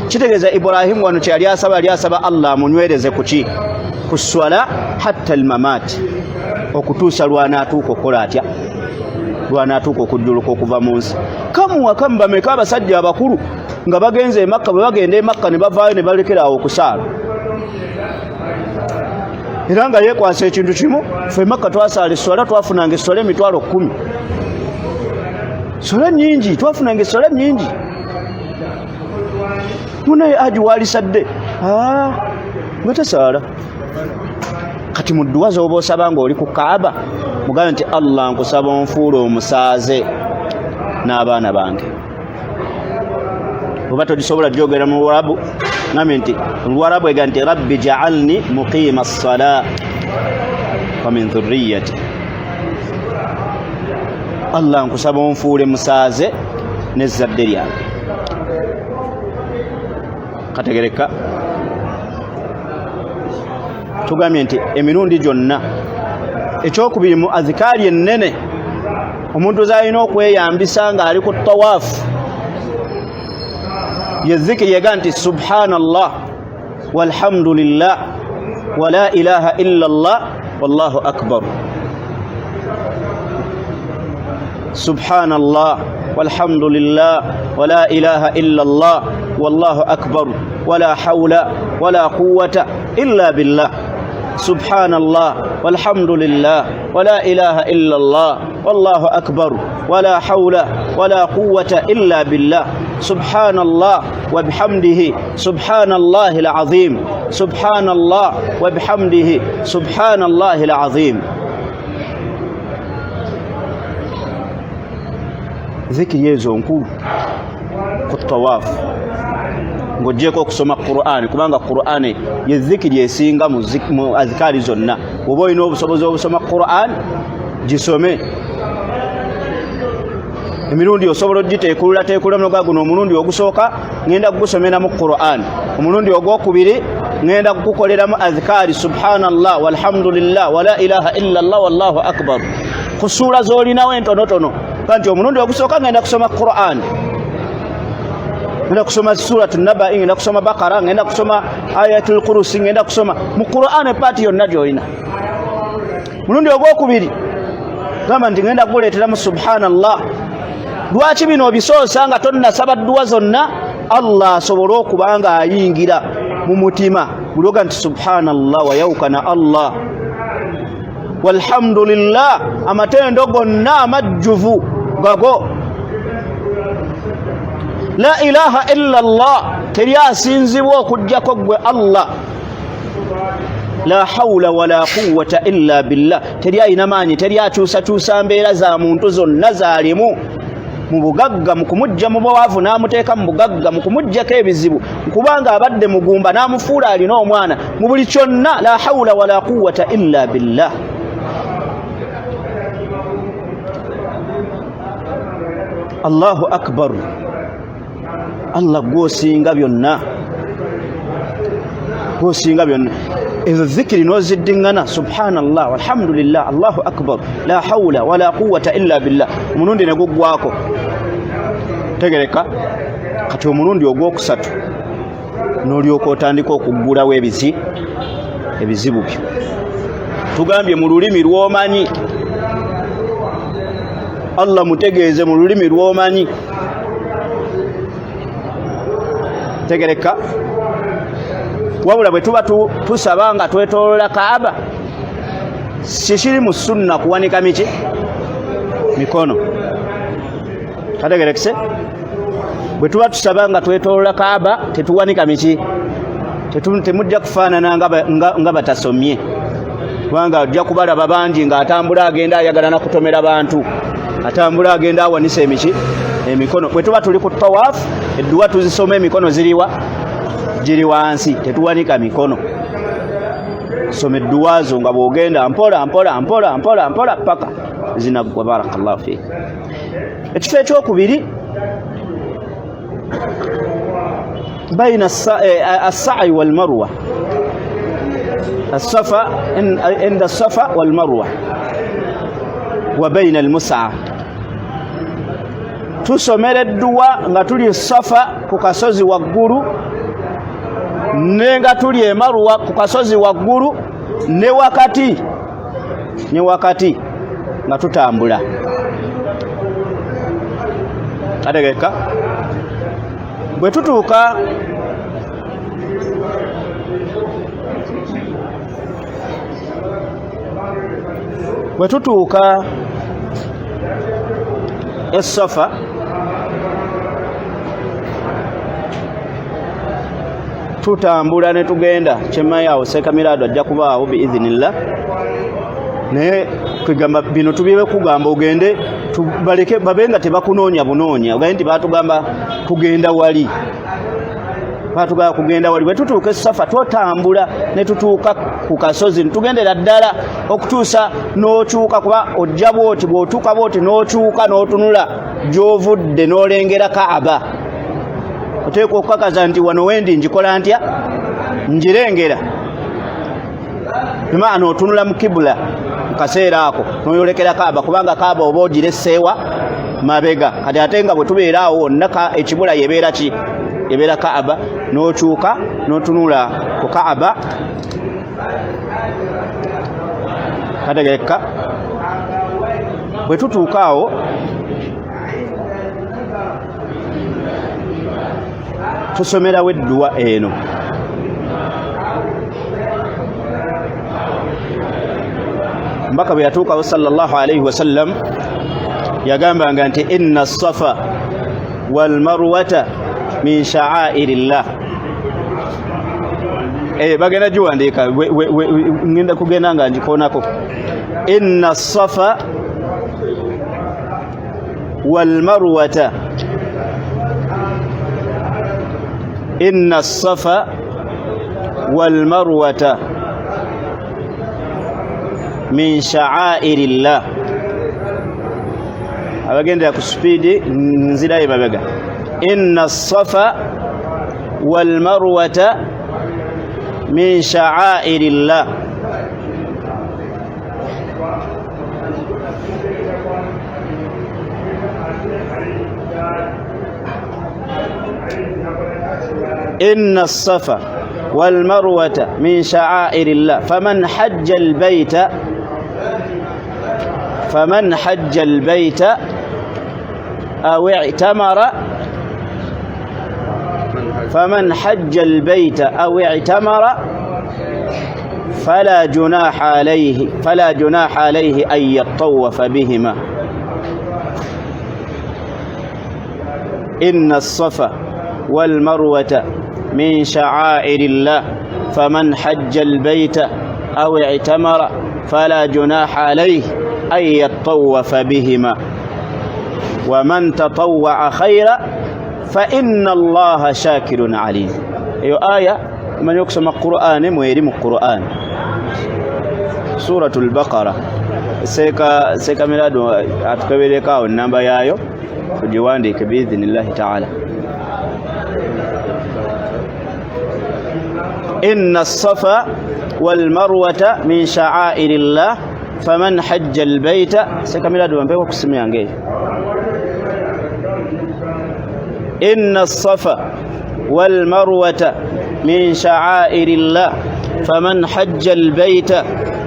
Kitegeeza Ibrahimu wano kyeyali asaba Allah amunywereze ku ki? Ku swala hatta al-mamaat, okutuusa lwanaatuuka okukola atya? Lwanaatuuka okujjuluka okuva mu nsi. Kamu bameka abasajja abakulu nga bagenze e Makka, bwe bagenda e Makka ne bavaayo ne balekera awo okusaala. Era nga yeekwasa ekintu kimu, ffe Makka twasaala esswala twafunanga esswala emitwalo 10. Swala nnyingi, twafunanga esswala nnyingi. Munaye aji waalisadde nga tasaala. Kati mu dduwa z'oba osaba ng'oli ku Kaaba mugambe nti Allah nkusaba onfuule omusaaze n'abaana bange. Oba togisobola gyogera mu Luwarabu, ngambe nti Luwarabu ega nti Rabbi ja'alni muqima as-salah wa min dhurriyyati. Allah nkusaba onfuule musaaze n'ezzadde lyange. Kategereka tugambye nti emirundi gyonna ekyokubiri mu azikaali ennene omuntu z'alina okweyambisa ng'ali ku tawaafu ye zikiri yega nti subhanallah walhamdulillah wa la ilaha illa Allah wallahu akbar. Subhanallah walhamdulillah wa la ilaha illa Allah wallahu akbar wa la hawla wa la quwwata illa billah. Subhanallah walhamdulillah wa la ilaha illa Allah wallahu akbar wa la hawla wa la quwwata illa billah. Subhanallah wa bihamdihi subhanallahi al-azim. Subhanallah wa bihamdihi subhanallahi al-azim. Zikiri ezo nkulu ku tawaafu ng'oggyeko okusoma Qur'ani, kubanga Qur'ani ye zikiri esinga mu azikaali zonna. Oba olina obusobozi obusoma Qur'ani gisome. Emirundi osobola ogiteekulula mnoga guno omulundi ogusooka ngenda kugusomera mu Qur'ani, omulundi ogwokubiri ngenda kukukoleramu azikaali subhanallah walhamdulillah wa la ilaha illa Allah wallahu akbar ku ssuula z'olinawo entonotono. Kanti omulundi ogusooka ngenda kusoma Qur'ani, ngenda kusoma suratu Naba, ngenda kusoma Bakara, ngenda kusoma ayatul Kursi, ngenda kusoma mu Qur'ani paati yonna gy'olina. Mulundi ogwokubiri gamba nti ngenda kukuleeteramu subhanallah. Lwaki bino obisoosa nga tonnasaba dduwa zonna Allah asobole okubanga ayingira mu mutima buloga nti subhanallah wayawukana Allah walhamdulillah amatendo gonna amajjuvu gago la ilaha illa Allah teryasinzibwa okujjako gwe Allah la hawla wala quwwata illa billah teryayina maanyi teryakyusakyusa mbeera za muntu zonna zaalimu mu bugagga mu kumujja mu bwavu n'amuteeka mu bugagga mu kumujjako ebizibu kubanga abadde mugumba n'amufuula alina omwana mu buli kyonna la hawla wala quwwata illa billah Allahu akbar Allah gwosinga byonna ezo zikiri noziddingana subhanallah walhamdulillah Allahu akbar la hawla wala quwwata illa billah omurundi ne guggwako tegereka kati omurundi ogwokusatu n'olyoka otandika okuggulawo ebizibu byo tugambye mu lulimi lw'omanyi Allah mutegeeze mu lulimi lw'omanyi tegereka wabula bwe tuba tusaba nga twetoolola Kaaba sikiri mu sunna kuwanika mikono kategerekese bwe tuba tusaba nga twetoolola Kaaba tetuwanika temujja kufaanana nga batasomye kubanga ajja kubalaba bangi ng'atambula agenda ayagala na kutomera bantu atambula agenda awanisa emikono bwe tuba tuli ku tawaafu edduwa tuzisoma emikono giri wansi tetuwanika mikono soma edduwa zo nga bw'ogenda mpola paka zinaggwa barakallahu fiik ekifo ekyokubiri baina as-sa'i wal marwa الصفا عند الصفا والمروة وبين المسعى tusomera edduwa nga tuli Safa ku kasozi waggulu nenga tuli Marwa ku kasozi waggulu ne wakati nga tutambula ategeka bwe tutuuka Safa tutambula ne tugenda kyemayawo sekamirado ajja kubaawo biidhinillah naye kwegamba bino tubibe kugamba ogende tubaleke babenga tebakunoonya bunoonya ogaye nti batugamba kugenda wali bwe tutuuka Safa twotambula ne tutuuka ku kasozi tugendera ddala okutuusa n'okyuka kuba ojja bwoti bw'otuuka bwoti n'okyuka n'otunula gy'ovudde n'olengera Kaaba oteekwa okukakaza nti wano wendi njikola ntya njirengera imaana otunula mu kibula mu kaseera ako n'oyolekera Kaaba kubanga Kaaba oba ogiresseewa mabega kati ate nga bwe tubeera awo wonna ekibula yebeera Kaaba n'okyuka n'otunula ku Kaaba kategeka bwe tutuuka awo tusomerawo edduwa eno mbaka bwe yatuukawo sallallahu alayhi wasallam yagambanga nti inna as-safa wal marwata min sha'airillah bagenda giwandiika ngenda kugenda nga njikoonako inna as-safa wal marwata inna as-safa wal marwata min sha'airillah abagendera ku speedi nzira yebabega inna as-safa wal marwata min sha'airillah إن الصفا والمروة من شعائر الله فمن حج البيت أو اعتمر فمن حج البيت أو اعتمر فلا جناح عليه أن يطوف بهما إن الصفا والمروة من شعائر الله فمن حج البيت أو اعتمر فلا جناح عليه أن يطوف بهما ومن تطوع خيرا فإن الله شاكر عليم. iyo aya man yokusoma Qur'an mweri mu Qur'an Suratul Baqara seka mirado atukabeleka namba yayo tujiwandike biidhnillahi ta'ala. inna as-safa wal marwata min sha'airillah faman hajja al-bayta seka mirado mpeko kusimia ngeye inna as-safa wal marwata min sha'airillah faman hajja al-bayta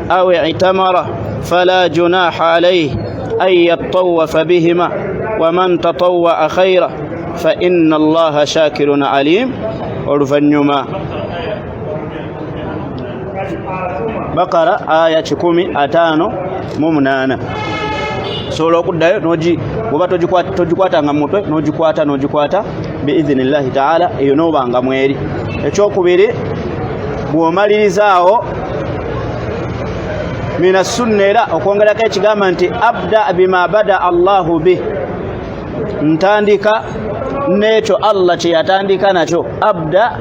aw i'tamara fala junaha alayhi an yattawafa bihima waman tatawwa khayra fa inna Allaha shakirun alim. Oluvanyuma Bakara aya 15:8 solo okuddayo noji bwoba togikwata nga mutwe nogikwata biidhnillahi ta'ala eyo nobanga mweri. Ekyokubiri bwomalirizawo mina sunna era okwongerako ekigamba nti abda bima bada Allahu bih, ntandika nekyo Allah kye yatandika nakyo. Abda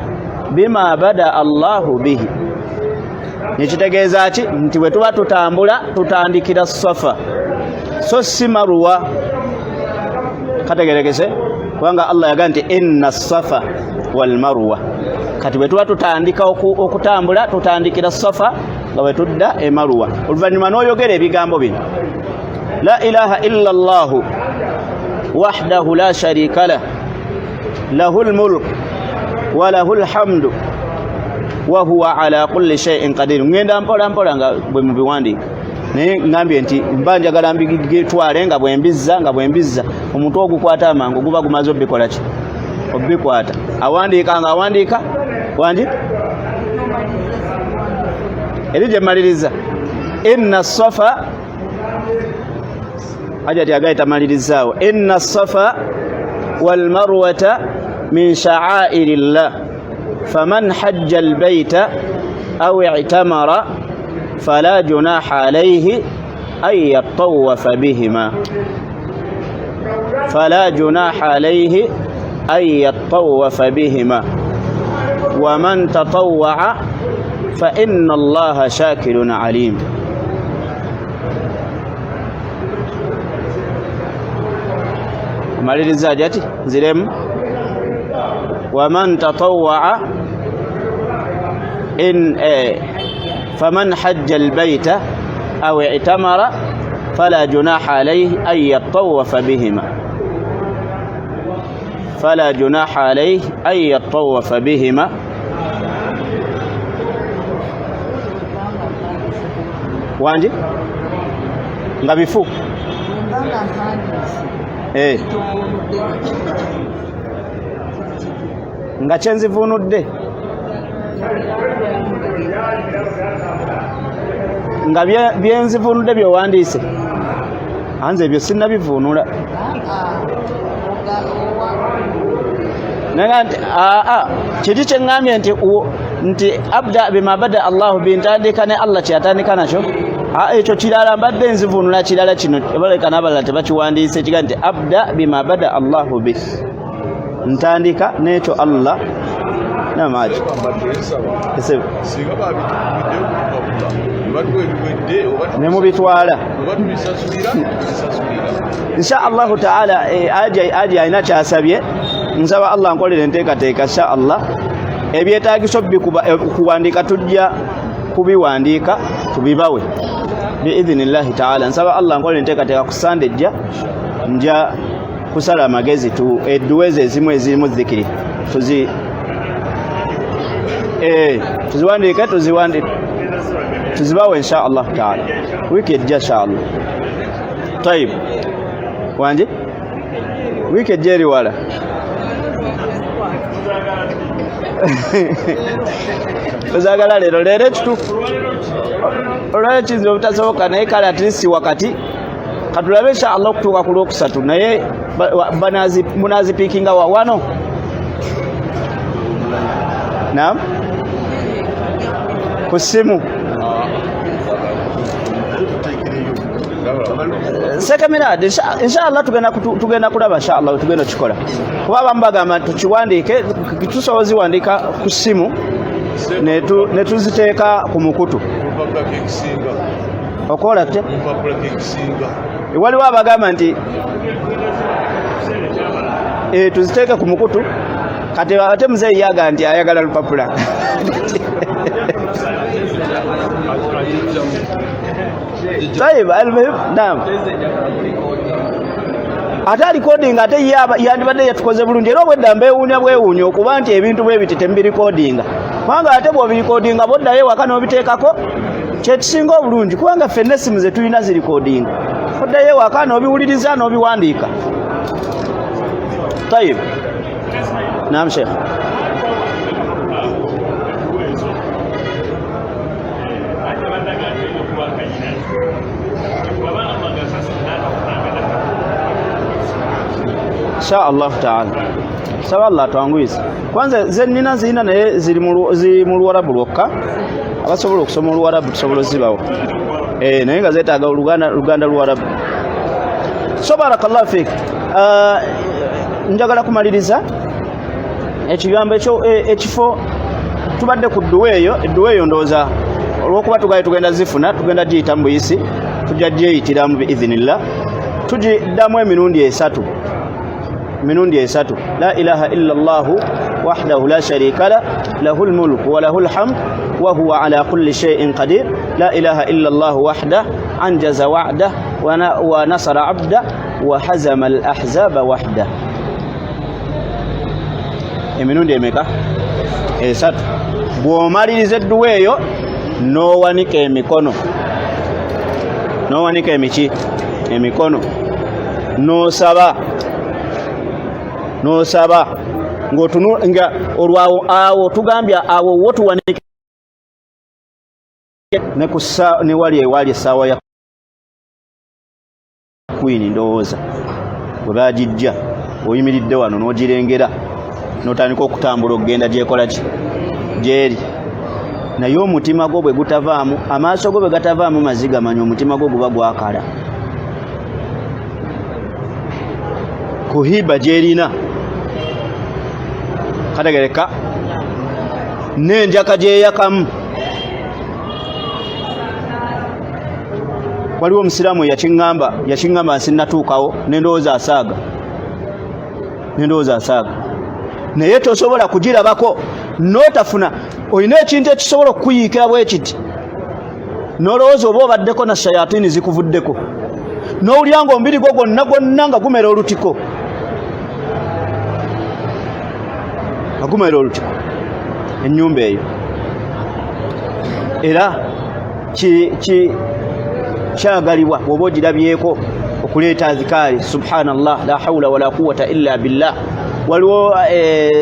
bima bada Allahu bihi nekitegeeza ki nti bwe tuba tutambula tutandikira Safa so si Marwa. Kategerekese kubanga Allah yaga nti inna Safa wal Marwa. Kati bwe tuba tutandika okutambula tutandikira Safa nga bwe tudda e Marwa. Oluvannyuma n'oyogera ebigambo bino la ilaha illa Allah wahdahu la sharika lah lahul mulk wa lahul hamdu wa huwa ala kulli shay'in qadir. Ngenda mpola nga bwe mubiwandika naye ngambye nti mbanjagala mbigitwale nga bwembizza omuntu ogukwata amangu guba gumaze obikola ki obikwata awandiika erije maliriza inna safa ajati agaita malirizawo inna safa wal marwata min sha'airillah faman hajja al bayta aw i'tamara فلا جناح عليه أن يطوف بهما فلا جناح عليه أن يطوف بهما ومن تطوع فإن الله شاكر عليم. مالي الزاجات زلم ومن تطوع إن فمن حج البيت أو اعتمر فلا جناح عليه أن يطوف بهما فلا جناح عليه أن يطوف بهما وانجي ngabifu nga kyenzivunudde nga byenzivunudde byowandiise anze ebyo sinnabivunula kiti kyeŋŋambye nti abda bima bada Allahu bintandika ne Allah kyeyatandika nakyo ekyo kirala mbadde nzivunula kirala kino ebaleka n'abalala tebakiwandiise kiga nti abda bima bada Allahu bi ntandika n'ekyo Allah namaji nemubitwala insha Allahu ta'ala aji alina kyasabye nsaba Allah nkolere enteekateeka insha Allah ebyetaagiso kuwandiika tujja kubiwandiika tubibawe biidhnillahi ta'ala. Nsaba Allah nkolere enteekateeka ku Sunday nja kusala amagezi edduwezi ezimu ezirimu zikiri tuziwandiike tuzibawe insha Allah ta'ala wiki ejja insha Allah. Tayib wanje wiki ejja eri wala ozagala leero ekituufu olw'ekizibu obutasoboka naye kale at least wakati katulabe inshallah okutuuka ku lwokusatu naye munazipiikinga wano naam ku ssimu sekemirad inshallah tugenda kulaba inshallah tugenda kikola kuba abamu bagamba tukiwandiike tusobola ziwandiika ku ssimu ne tuziteeka ku mukutu okola te waliwo abagamba nti tuziteeke ku mukutu kati ate muzeeyi yaga nti ayagala lupapula طيب المهم نعم ate recording ate yandibadde yatukoze bulungi era obwedda mbeewuunya okuba nti ebintu bwe biti tembirikodinga kubanga ate bw'obirikodinga boddayo ewaka n'obiteekako kyekisinga obulungi kubanga ffenna essimu ze tulina zirikodinga oddayo ewaka n'obiwuliriza n'obiwandiika طيب naam sheikh insha Allah taala sawa Allah tuanguize kwanza zenina zina naye ziri mu Luwarabu lwokka abasobola okusoma Luwarabu tusobola zibawo naye nga zeetaaga Luganda Luwarabu so barakallahu fik njagala kumaliriza ekigambo ekifo tubadde ku dduwa eyo ndowooza olw'okuba tugenda zifuna tugenda giyita mu buyisi tujja gyeyitiramu biidhinillah tugiddamu emirundi esatu la ilaha illa allahu wahdahu la sharika lah lahul mulku wa lahul hamd wa huwa ala kulli shay'in qadir la ilaha illa allahu wahdah anjaza wa'dah wa nasara 'abdah wa hazama al ahzaba wahdah emirundi emeka esatu bw'omaliriza edduwa eyo n'owanika emikono emikono n'osaba nga olwawo awo tugambya awo wotuwanike ne wali essaawa ya kwini ndowooza bwe bagijja oyimiridde wano n'ogirengera n'otandika okutambula okugenda gyekola ki gyeri naye omutima gwo bwe gutavaamu amaaso go bwe gatavaamu maziga manya omutima gwo guba gwakala kuhiba gyerina kategereka n'enjaka gyeyakamu waliwo omusiraamu yakiŋŋamba nsinnatuukawo nendowooza asaaga naye tosobola kugirabako n'otafuna olina ekintu ekisobola okukuyiikira bwe kiti n'olowooza oba obaddeko na shayatini zikuvuddeko n'owulira nga omubiri gwo gwonna nga gumera olutiko ennyumba eyo era kyagalibwa bw'oba ogirabyeko okuleeta azikaari subhanallah la hawla wala quwwata illa billah waliwo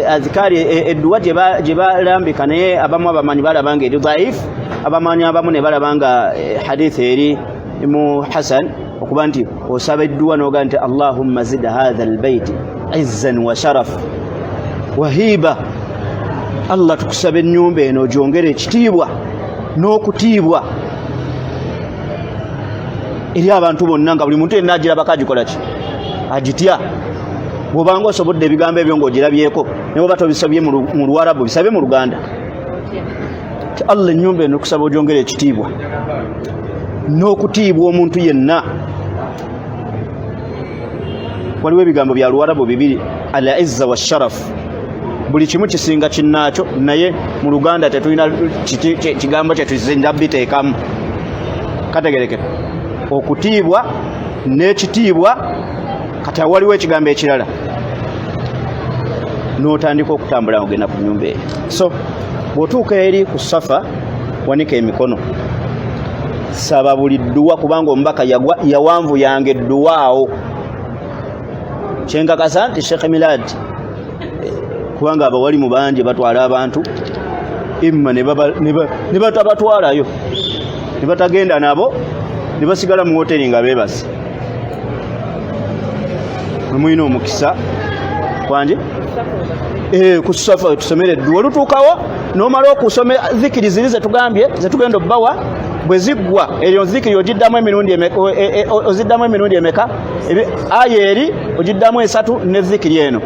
azikaari edduwa gye balambika naye abamu abamanyi balaba nga eri dhaifu abamanyi abamu ne balaba nga hadithi eri mu hasan okuba nti osaba edduwa n'oga nti allahumma zid hadha albayt izzan wa sharaf wa hiba Allah tukusaba ennyumba eno ogyongere ekitiibwa n'okutiibwa eri abantu bonna nga buli muntu yenna agirabako agikola ki agitya bw'obanga osobodde ebigambo ebyo ng'ogirabyeko ne bw'oba tobisabye mu Luwarabu bisabe mu Luganda ti Allah ennyumba eno okusaba ogyongere ekitiibwa n'okutiibwa omuntu yenna waliwo ebigambo bya Luwarabu bibiri al izza wa sharafu buli kimu kisinga kinnaakyo naye mu Luganda tetulina kigambo kyetuzinda biteekamu kategerekeka okutiibwa n'ekitiibwa kati waliwo ekigambo ekirala n'otandika okutambula ogenda ku nnyumba eyo so bw'otuuka eri ku safa wanika emikono saba buli dduwa kubanga omubaka yawanvu yange edduwa awo kyenkakasa nti Sheikh Milad kubanga abawali mu bangi batwala abantu imma ne batabatwalayo ne batagenda nabo ne basigala mu hoteli nga beebase. Mwino omukisa kwanje ku safa tusomere dduwa lutuukawo n'omala okusomera zikiri ziri zetugambye zetugenda obbawa bwe ziggwa eryo zikiri ogiddamu emirundi emeka aya eri ogiddamu 3 ne zikiri eno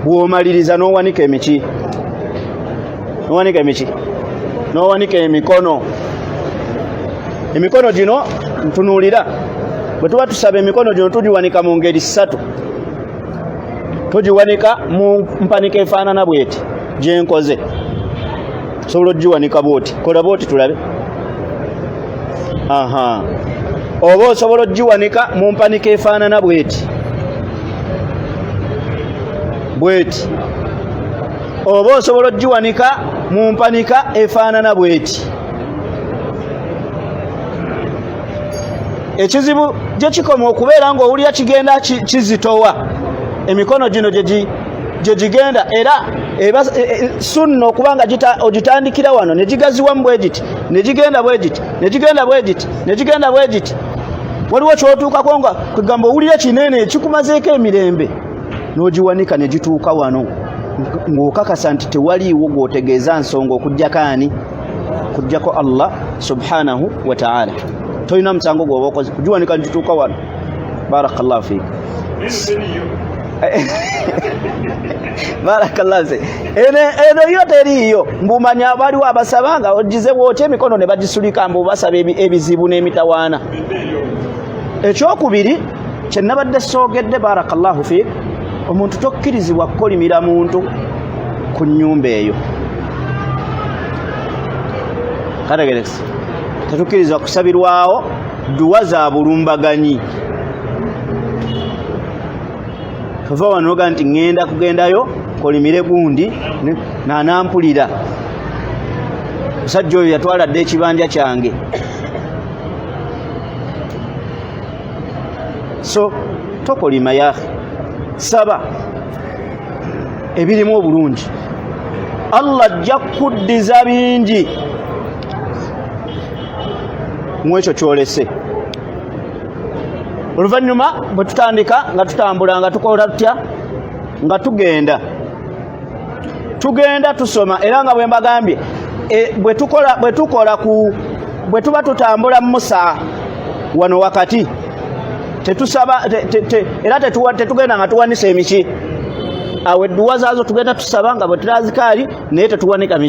bw'omaliriza n'owanika emiki n'owanika emikono gino ntunuulira bwe tuba tusaba emikono gino tugiwanika mu ngeri 3. Tugiwanika mu mpanika efaanana bweti gyenkoze, sobola ogiwanika bwoti, kola bwoti tulabe. Oba osobola ogiwanika mu mpanika efaanana bweti oba osobola ogiwanika mu mpanika efaanana bweti. Ekizibu gye kikoma okubeera ng'owulira kigenda kizitowa emikono gino gye gigenda, era sunna okubanga ogitandikira wano ne gigaziwamu bwe giti ne gigenda bwe giti. Waliwo kyotuukako nga kugamba owulira kinene ekikumazeeko emirembe n'ogiwanika ne gituuka wano ng'okakasa nti tewaliiwo gw'otegeeza nsonga okujjako Allah subhanahu wa ta'ala. Tolina musango gw'oba okoze kugiwanika ne gituuka wano. Barakallahu fiik. Barakallahu fiik. Eno yo teriiyo mbumanya waliwo abasaba nga ogize bw'otya emikono ne bagisulika mbu basaba ebizibu n'emitawaana. Ekyokubiri kye nabadde soogedde barakallahu fiik, omuntu tokkirizibwa kukolimira muntu ku nnyumba eyo. Karagerekisi tetukkirizibwa kusabirwawo dduwa za bulumbaganyi. Tova wanoga nti ŋŋenda kugendayo kolimire gundi n'anampulira. Musajja oyo yatwala dde ekibanja kyange. So tokolima ya saba ebirimu obulungi, Allah ajja kuddiza bingi mu ekyo kyolese. Oluvannyuma bwe tutandika nga tutambula nga tukola tutya nga tugenda tusoma, era nga bwe mbagambye bwe tuba tutambula Musa wano wakati tetusaba era tetugenda nga tuwanisa emiki. Awo edduwa zaazo tugenda tusaba nga bwe turazikaali naye tetuwanika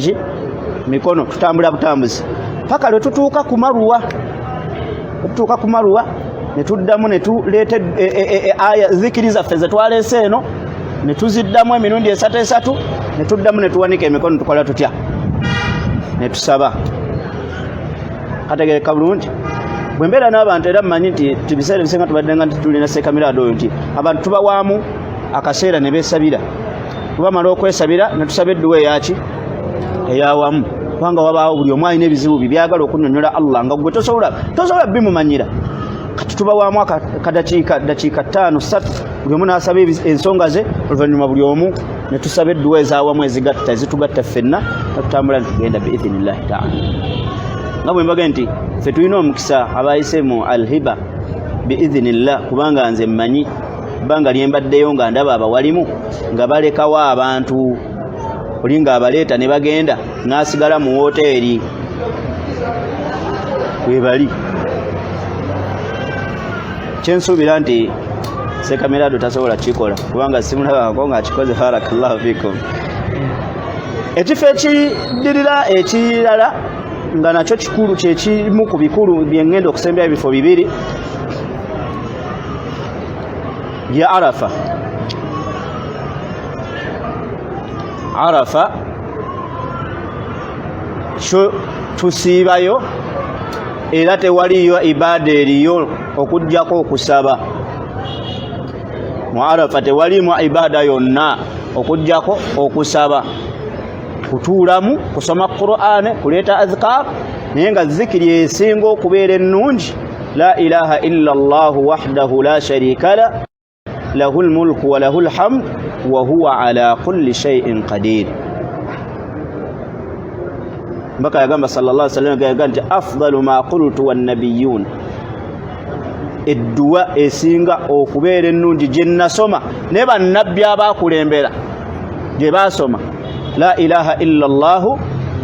mikono, tutambula butambuzi paka lwe tutuuka ku Maruwa ne tuddamu ne tuleeta aya zikiri zaffe ze twaleese eno ne tuziddamu emirundi 3 ne tuddamu ne tuwanika emikono tukola tutya ne tusaba. Kategereka bulungi. Bwe mbeera n'abantu era mmanyi nti tubiseera bisinga tubadde nga tulina sekamirado oyo nti abantu tubawaamu akaseera ne beesabira. Tubamala okwesabira ne tusaba edduwa eyawamu, kubanga wabaawo buli omu alina ebizibu bye byagala okunnyonnyola Allah nga gwe tosobola bimumanyira. Kati tubawaamu dakiika 5-7 buli omu n'asaba ensonga ze, oluvannyuma buli omu ne tusaba edduwa ezaawamu ezitugatta ffenna natutambula ne tugenda biidhinillahi ta'ala. Nga bwe mbaga nti ffe tulina omukisa abayise mu alhiba biidhinillah, kubanga nze mmanyi bbanga lyembaddeyo nga ndaba abawalimu nga balekawo abantu oli nga abaleeta ne bagenda n'asigala mu woteeri webali. Kyensuubira nti sekamirado tasobola kikola kubanga simulabako nga akikoze. Barakallahu fikum. Ekifo ekidirira ekirala nga nakyo kikulu kyekimu ku bikulu byengenda okusembera ebifo 2 ya Arafa. Arafa kyo tusiibayo era tewaliyo ibaada eriyo okujjako okusaba. Mu Arafa tewalimu ibaada yonna okujjako okusaba, kutuulamu, kusoma Qur'an, kuleeta azkar, naye nga zikiri esinga okubeera ennungi la ilaha illa Allah wahdahu la sharika la lahul mulku wa lahul hamd wa huwa ala kulli shay'in qadir. Mbaka yagamba sallallahu alaihi wasallam yagamba afdalu ma qultu wan nabiyyun, edduwa esinga okubeera ennungi gye nasoma ne bannabbi abakulembera gye basoma, la ilaha illa Allah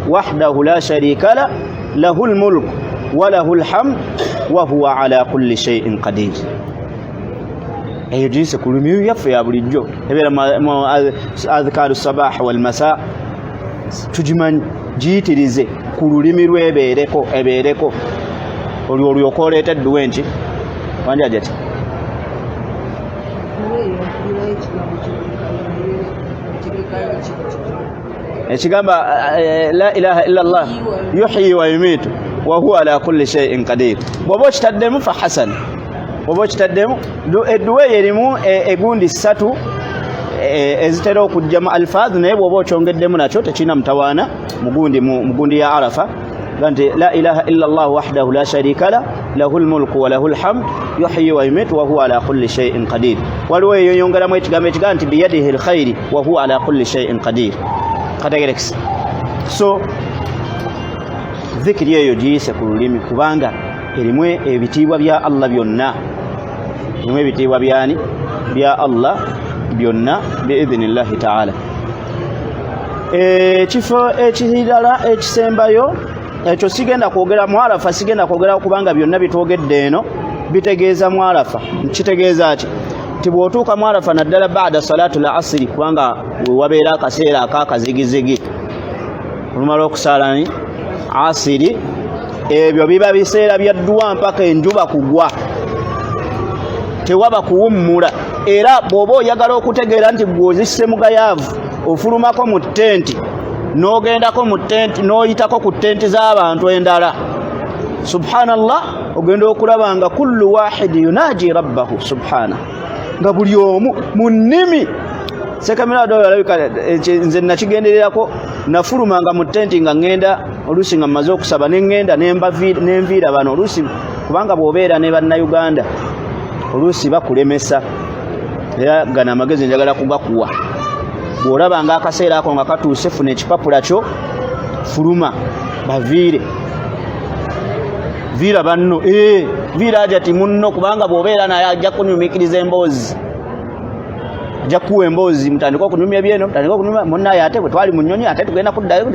wahdahu la sharika la lahul mulk wa lahul hamd wa huwa ala kulli shay'in qadir. Eyo jinsi kulumyu yaffe ya bulijjo ebera mu azkaru sabah wal masa tujimanyi jiyitirize ku lulimi ebeereko olwo olyoka oleeta edduwa enki wanja jati ekigamba la ilaha illa Allah yuhyi wa yumitu wa huwa ala kulli shay'in qadir. Bw'oba okitaddemu fa hasan, bw'oba okitaddemu edduwa erimu egundi ssatu ezitera okujja mu alfaadhi, naye bw'oba okyongeddemu nakyo tekina mutawaana mugundi ya arafa ganti la ilaha illa Allah wahdahu la sharika la lahul mulku wa lahul hamd yuhyi wa yumitu wa huwa ala kulli shay'in qadir. Waliwo eyo yongeramu ekigambo ekiga nti biyadihi alkhairi wa huwa ala kulli shay'in qadir. Kategerekisa. So dhikri eyo giyise ku lulimi kubanga erimu ebitiibwa bya Allah byonna, erimu ebitiibwa byani bya Allah byonna biidhnillahi ta'ala. Ekifo ekirala ekisembayo ekyo sigenda kwogera mu Arafa, sigenda kwogera kubanga byonna bitwogedde eno bitegeeza mu Arafa. Nkitegeeza ki nti bw'otuuka mu Arafa naddala baada salatu al-asri, kubanga wabeera akaseera akakazigizigi olumala okusalani asiri, ebyo biba biseera bya dduwa mpaka enjuba kugwa, tewaba kuwummula. Era bw'oba oyagala okutegeera nti bw'ozisse mugayaavu ofulumako mu ttenti n'ogendako mu ttenti n'oyitako ku ttenti z'abantu endala, subhanallah, ogenda okulaba nga kullu wahidi yunaji rabbahu subhana, nga buli omu mu nnimi. Sekamira do yalabika nze nakigendererako, nafulumanga mu ttenti nga ngenda olusi nga mmaze okusaba n'engenda n'enviira bano olusi, kubanga bw'obeera ne bannayuganda olusi bakulemesa, era gana amagezi njagala kugakuwa. Bw'olaba nga akaseera ako nga katuuse, funa ekipapula kyo fuluma baviire viira banno, viira ajati munno, kubanga bw'obeera naye ajja kunyumikiriza emboozi, ajja kuwa emboozi, mutandika okunyumya byeno, mutandika okunyumya munnaye, ate bwe twali mu nnyonyi ate tugenda kuddayo,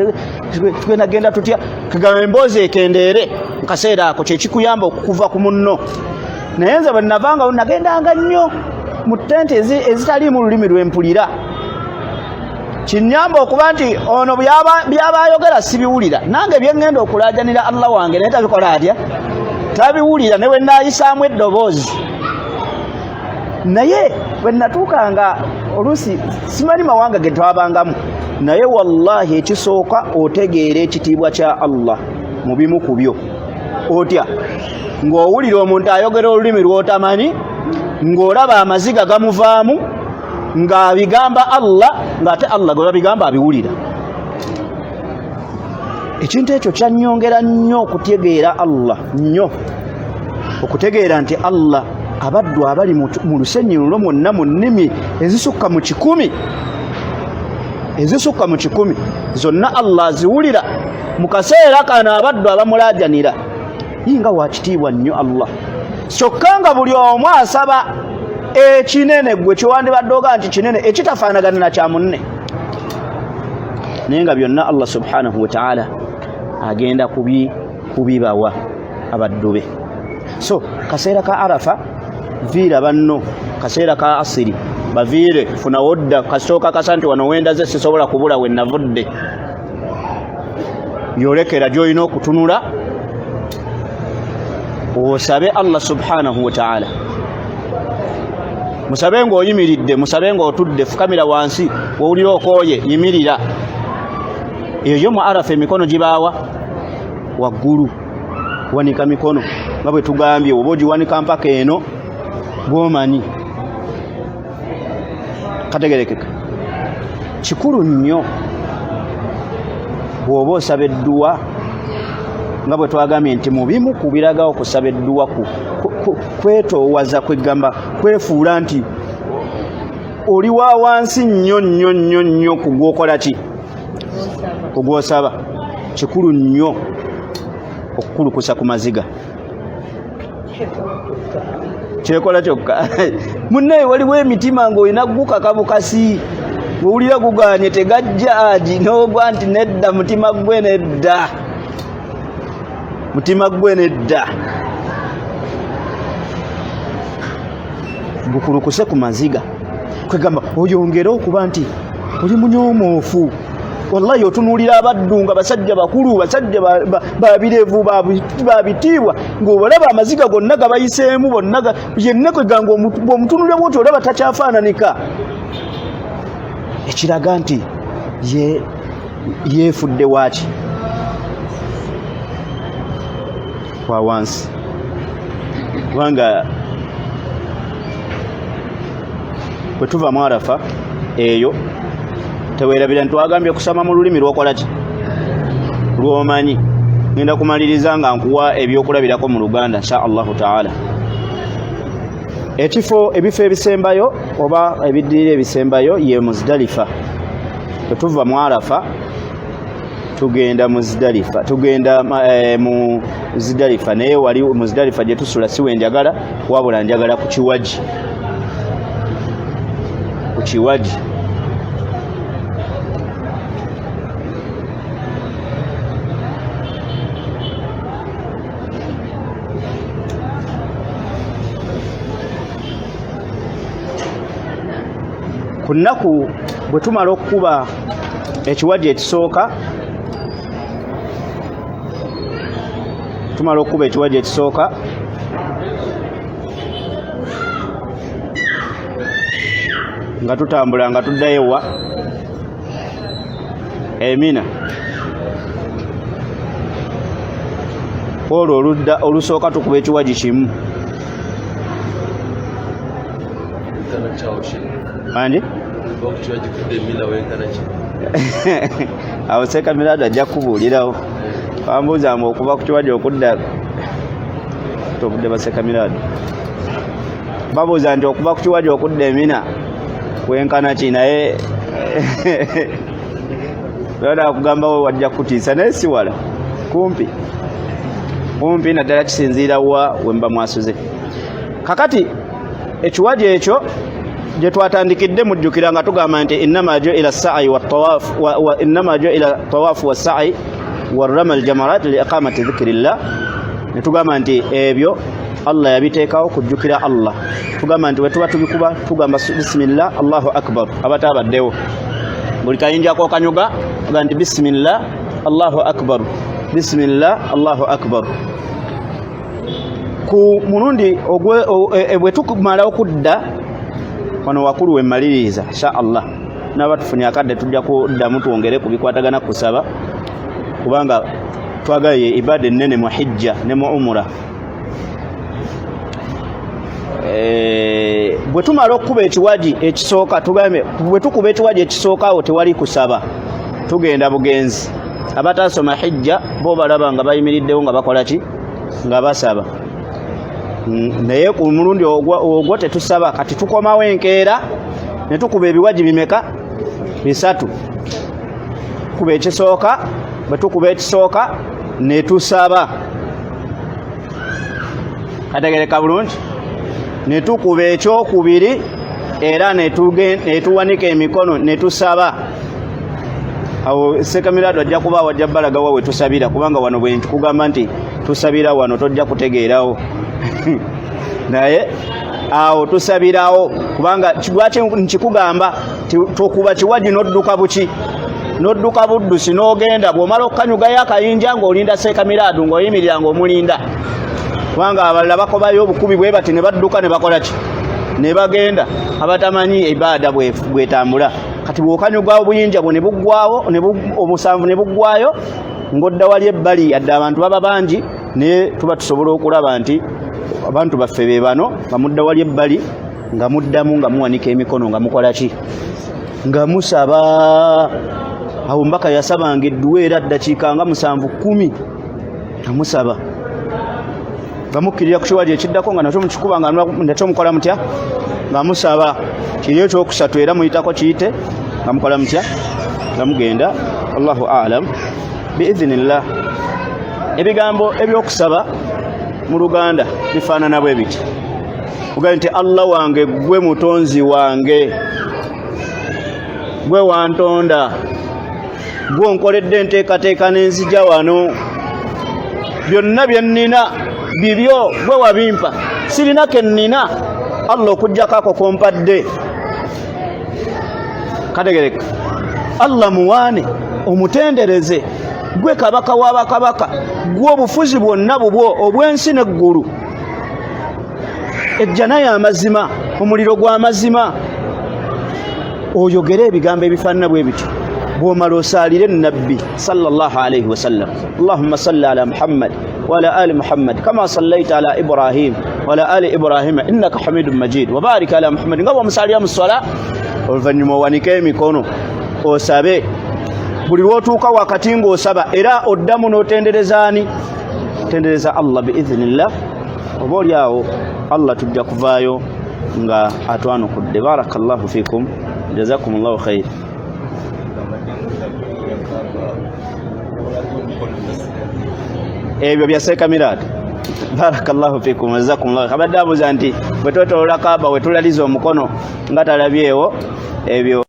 tugenda genda tutya, kagamba emboozi ekendeere mu kaseera ako, kye kikuyamba okuva ku munno. Naye nze bwe navanga nagendanga nnyo mu ttenti ezitali mu lulimi lwempulira, kinyamba okuba nti ono byaba ayogera sibiwulira, nange byengenda okulaajanira Allah wange naye tabikola atya, tabiwulira, ne bwe naayisaamu eddoboozi. Naye bwe natuukanga olusi simanyi mawanga ge twabangamu, naye wallahi ekisooka otegeera ekitiibwa kya Allah mu bimu ku byo. Otya ng'owulira omuntu ayogera olulimi lw'otamanyi, ng'olaba amaziga gamuvaamu, ng'abigamba Allah, ng'ate Allah gwe babigamba abiwulira. Ekintu ekyo kyannyongera nnyo okutegeera Allah, nnyo okutegeera nti Allah abaddu abali mu lusenyi luno mwonna mu nnimi ezisukka mu 100, ezisukka mu 100 zonna Allah aziwulira mu kaseera kano abaddu abamulaajanira. Yinga wakitiibwa nnyo Allah, kyokka nga buli omu asaba ekinene gwe kyewandibadde oga nti kinene ekitafaanagana na kya munne, naye nga byonna Allah subhanahu wa ta'ala agenda kubibawa abaddu be. So kaseera ka Arafa viira banno, kaseera ka asiri baviire, funa wodda kasooka kasanti wano wenda ze sisobola kubula we navudde, yolekera gy'olina okutunula osabe Allah subhanahu wa ta'ala. Musabe ng'oyimiridde, musabe ng'otudde, fukamira wansi, wowulira okooye yimirira. Eyo mu Arafa emikono gibaawa waggulu, wanika mikono nga bwe tugambye, oba ogiwanika mpaka eno bw'omanyi. Kategerekeka kikulu nnyo bw'oba osaba edduwa, nga bwe twagambye nti mu bimu ku biraga okusaba edduwa kwetoowaza kwegamba kwefuula nti oli wa wansi nnyo kugwokola ki kugwosaba kikulu nnyo okukulukusa ku maziga kyekola kyokka munnaye waliwo emitima ng'olina gukaka bukasi bwowulira guganye tegajja aji n'ogwa nti nedda mutima gwe nedda gukulukuse ku maziga kwegamba oyongere okuba nti oli munyomoofu wallahi otunuulira abaddu nga basajja bakulu basajja babirevu babitiibwa ng'obalaba amaziga gonna gabayiseemu bonna yenna kweganga omutunulira bwoti olaba takyafaananika ekiraga nti yeefudde waaki wa wansi kubanga bwe tuva mu Arafa eyo teweerabira ntwagambye kusama mu lulimi lwokola ki lwomanyi ngenda kumaliriza nga nkuwa ebyokulabirako mu Luganda insha Allahu taala ebifo ebisembayo oba ebiddirira ebisembayo ye Muzdalifa bwe tuva mu Arafa tugenda mu Muzdalifa naye wali Muzdalifa gye tusula siwe njagala wabula njagala ku Kiwaji ku nnaku bwe tumala okukuba ekiwaji ekisooka nga tutambula nga tuddayo wa Emina olwo oludda olusooka tukuba ekiwaji kimu andi awo Sekamirado ajja kubuulirawo bambuuzanga okuva ku kiwaji okudda tobudde ba Sekamirado babuuza nti okuva ku kiwaji okudda Emina wenkana ki naye lwada kugamba we wajja kutiisa naye si wala kumpi naddala kisinziira wa wemba mwasuze kakati ekiwaji ekyo gye twatandikidde mujjukira nga tugamba nti innama ju'ila sa'i tawaafu was-sa'i war-ramal jamarat li iqamati dhikrillah ne tugamba nti ebyo Allah yabiteekawo kujjukira Allah tugamba nti wetuba tubikuba tugamba bismillah Allahu akbar abatabaddewo buli kayinjako kanyuga tugamba nti bismillah Allahu akbar bismillah Allahu akbar ku mulundi bwe tukumala okudda wano wakulu wemaliriza insha Allah n'abatufunye akadde tujja kuddamu twongere kubikwatagana kusaba kubanga twagaye ibada ennene mu hijja ne mu umra bwe tumala okukuba ekiwaji ekisooka tugambe bwe tukuba ekiwaji ekisooka awo tewali kusaba tugenda bugenzi abatasoma hijja bo balaba nga bayimiriddewo nga bakola ki nga basaba naye ku mulundi ogwo tetusaba kati tukomawo enkeera ne tukuba ebiwaji bimeka bisatu kuba ekisooka bwe tukuba ekisooka ne tusaba kategereka bulungi ne tukuba ekyokubiri era ne tuwanika emikono ne tusaba awo Sekamirado ajja kuba wajja balaga wawe tusabira kubanga wano bwe tukugamba nti tusabira wano tojja kutegeerawo naye awo tusabirawo kubanga lwaki nkikugamba tokuba kiwaji nodduka buki nodduka buddusi n'ogenda bw'omala okukanyugayo akayinja ng'olinda Sekamirado ng'oyimirira ng'omulinda kubanga abalala bakobayo obukubi bwe bati ne badduka ne bakola ki ne bagenda abatamanyi ibada bwetambula kati bw'okanyuga obuyinja bwe ne buggwawo omusanvu ne buggwayo ng'odda wali ebbali yadde abantu baba bangi ne tuba tusobola okulaba nti abantu baffe be bano bamudda wali ebbali nga muddamu nga muwanika emikono nga mukola ki nga musaba awo mbaka yasabanga edduweera ddakiika nga 7-10 nga musaba gamukirira ku kiwaji ekiddako nga nakyo mukikuba nga nakyo mukola mutya nga musaba kiri ekyokusatu era muyitako kiyite nga mukola mutya nga mugenda. Allahu a'lam biidhnillah. Ebigambo ebyokusaba mu Luganda bifaanana bwe biti. Ugaye nti Allah wange gwe mutonzi wange, gwe wantonda, gwe onkoledde enteekateeka n'enzija wano, byonna bye nnina bibyo gwe wabimpa, sirina ke nnina Allah okuggyako ako kompadde. Kategereka Allah muwaane omutendereze, gwe kabaka w'abakabaka, gwe obufuzi bwonna bubwo obw'ensi n'eggulu, ejjana y'amazima, omuliro gw'amazima. Oyogere ebigambo ebifaanana bwe bityo bw'omala osaalire nnabbi sallallahu alayhi wa sallam. Allahumma salli ala Muhammad wa ala ali Muhammad kama sallaita ala Ibrahim wa ala ali Ibrahim innaka hamidun majid wa barik ala Muhammad. Nga bw'omusaalira mu swala, oluvannyuma owanike emikono osabe. Buli lw'otuuka wakati ng'osaba era oddamu n'otendereza ani? Tendereza Allah biidhnillah. Oba oli awo Allah tujja kuvaayo nga atwanukudde. Barakallahu fikum, jazakumullahu khair. Ebyo bya Sekamirat. Barakallahu fikum, jazakumullahu khair. Abadde abuuza nti bwe twetolola Kaaba we tulaliza omukono nga talabyewo ebyo.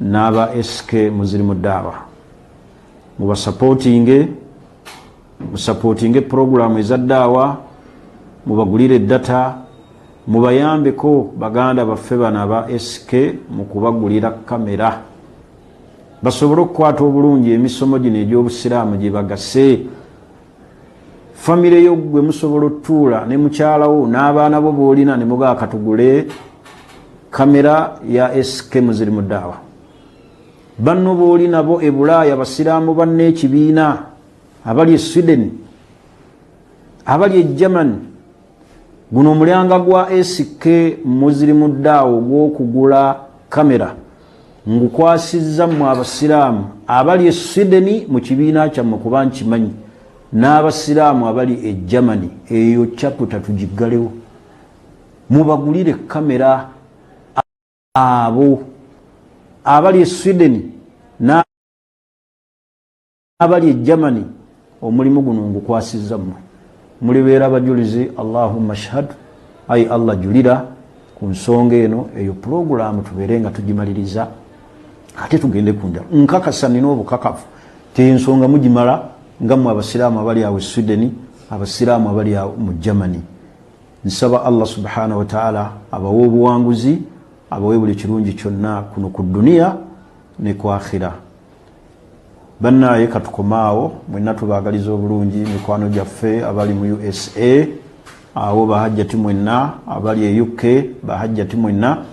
Naba SK Muslimu Dawa muba supporting program eza dawa, mubagulire data, mubayambeko baganda baffe bana ba SK mu kubagulira kamera basobole okukwata obulungi emisomo gino egy'obusiraamu gye bagase. Famire yo gwe musobola otuula ne mukyalawo n'abaana bo boolina ne mugaa katugule kamera ya SK Muslimu Dawa. Banno booli nabo e Bulaaya basiraamu banne ekibiina, abali e Sweden, abali e Germany, guno omulyanga gwa SK Muslimu Dawa ogw'okugula kamera ngukwasizza mu abasiraamu abali e Sweden mu kibiina kyammwe kuba nkimanyi, n'abasiraamu abali e Germany, eyo chapter tugiggalewo, mubagulire kamera abo abali e Sweden n'abali e Germany. Omulimu guno ngukwasizza mmwe, mulibeera abajulizi. Allahumma shahad, ayi Allah julira ku nsonga eno. Eyo program tubeere nga tugimaliriza ate tugende kunjala. Nkakasa nina obukakafu te ensonga mugimala nga mmwe abasiraamu abali awo e Sweden, abasiraamu abali awo mu Germany. Nsaba Allah subhanahu wa ta'ala abawe obuwanguzi, abawe buli kirungi kyonna kuno ku dunia ne ku akhira. Bannaye katukomaawo, mwenna tubaagaliza obulungi. Mikwano gyaffe abali mu USA, awo bahajjati mwenna, abali e UK bahajjati mwenna.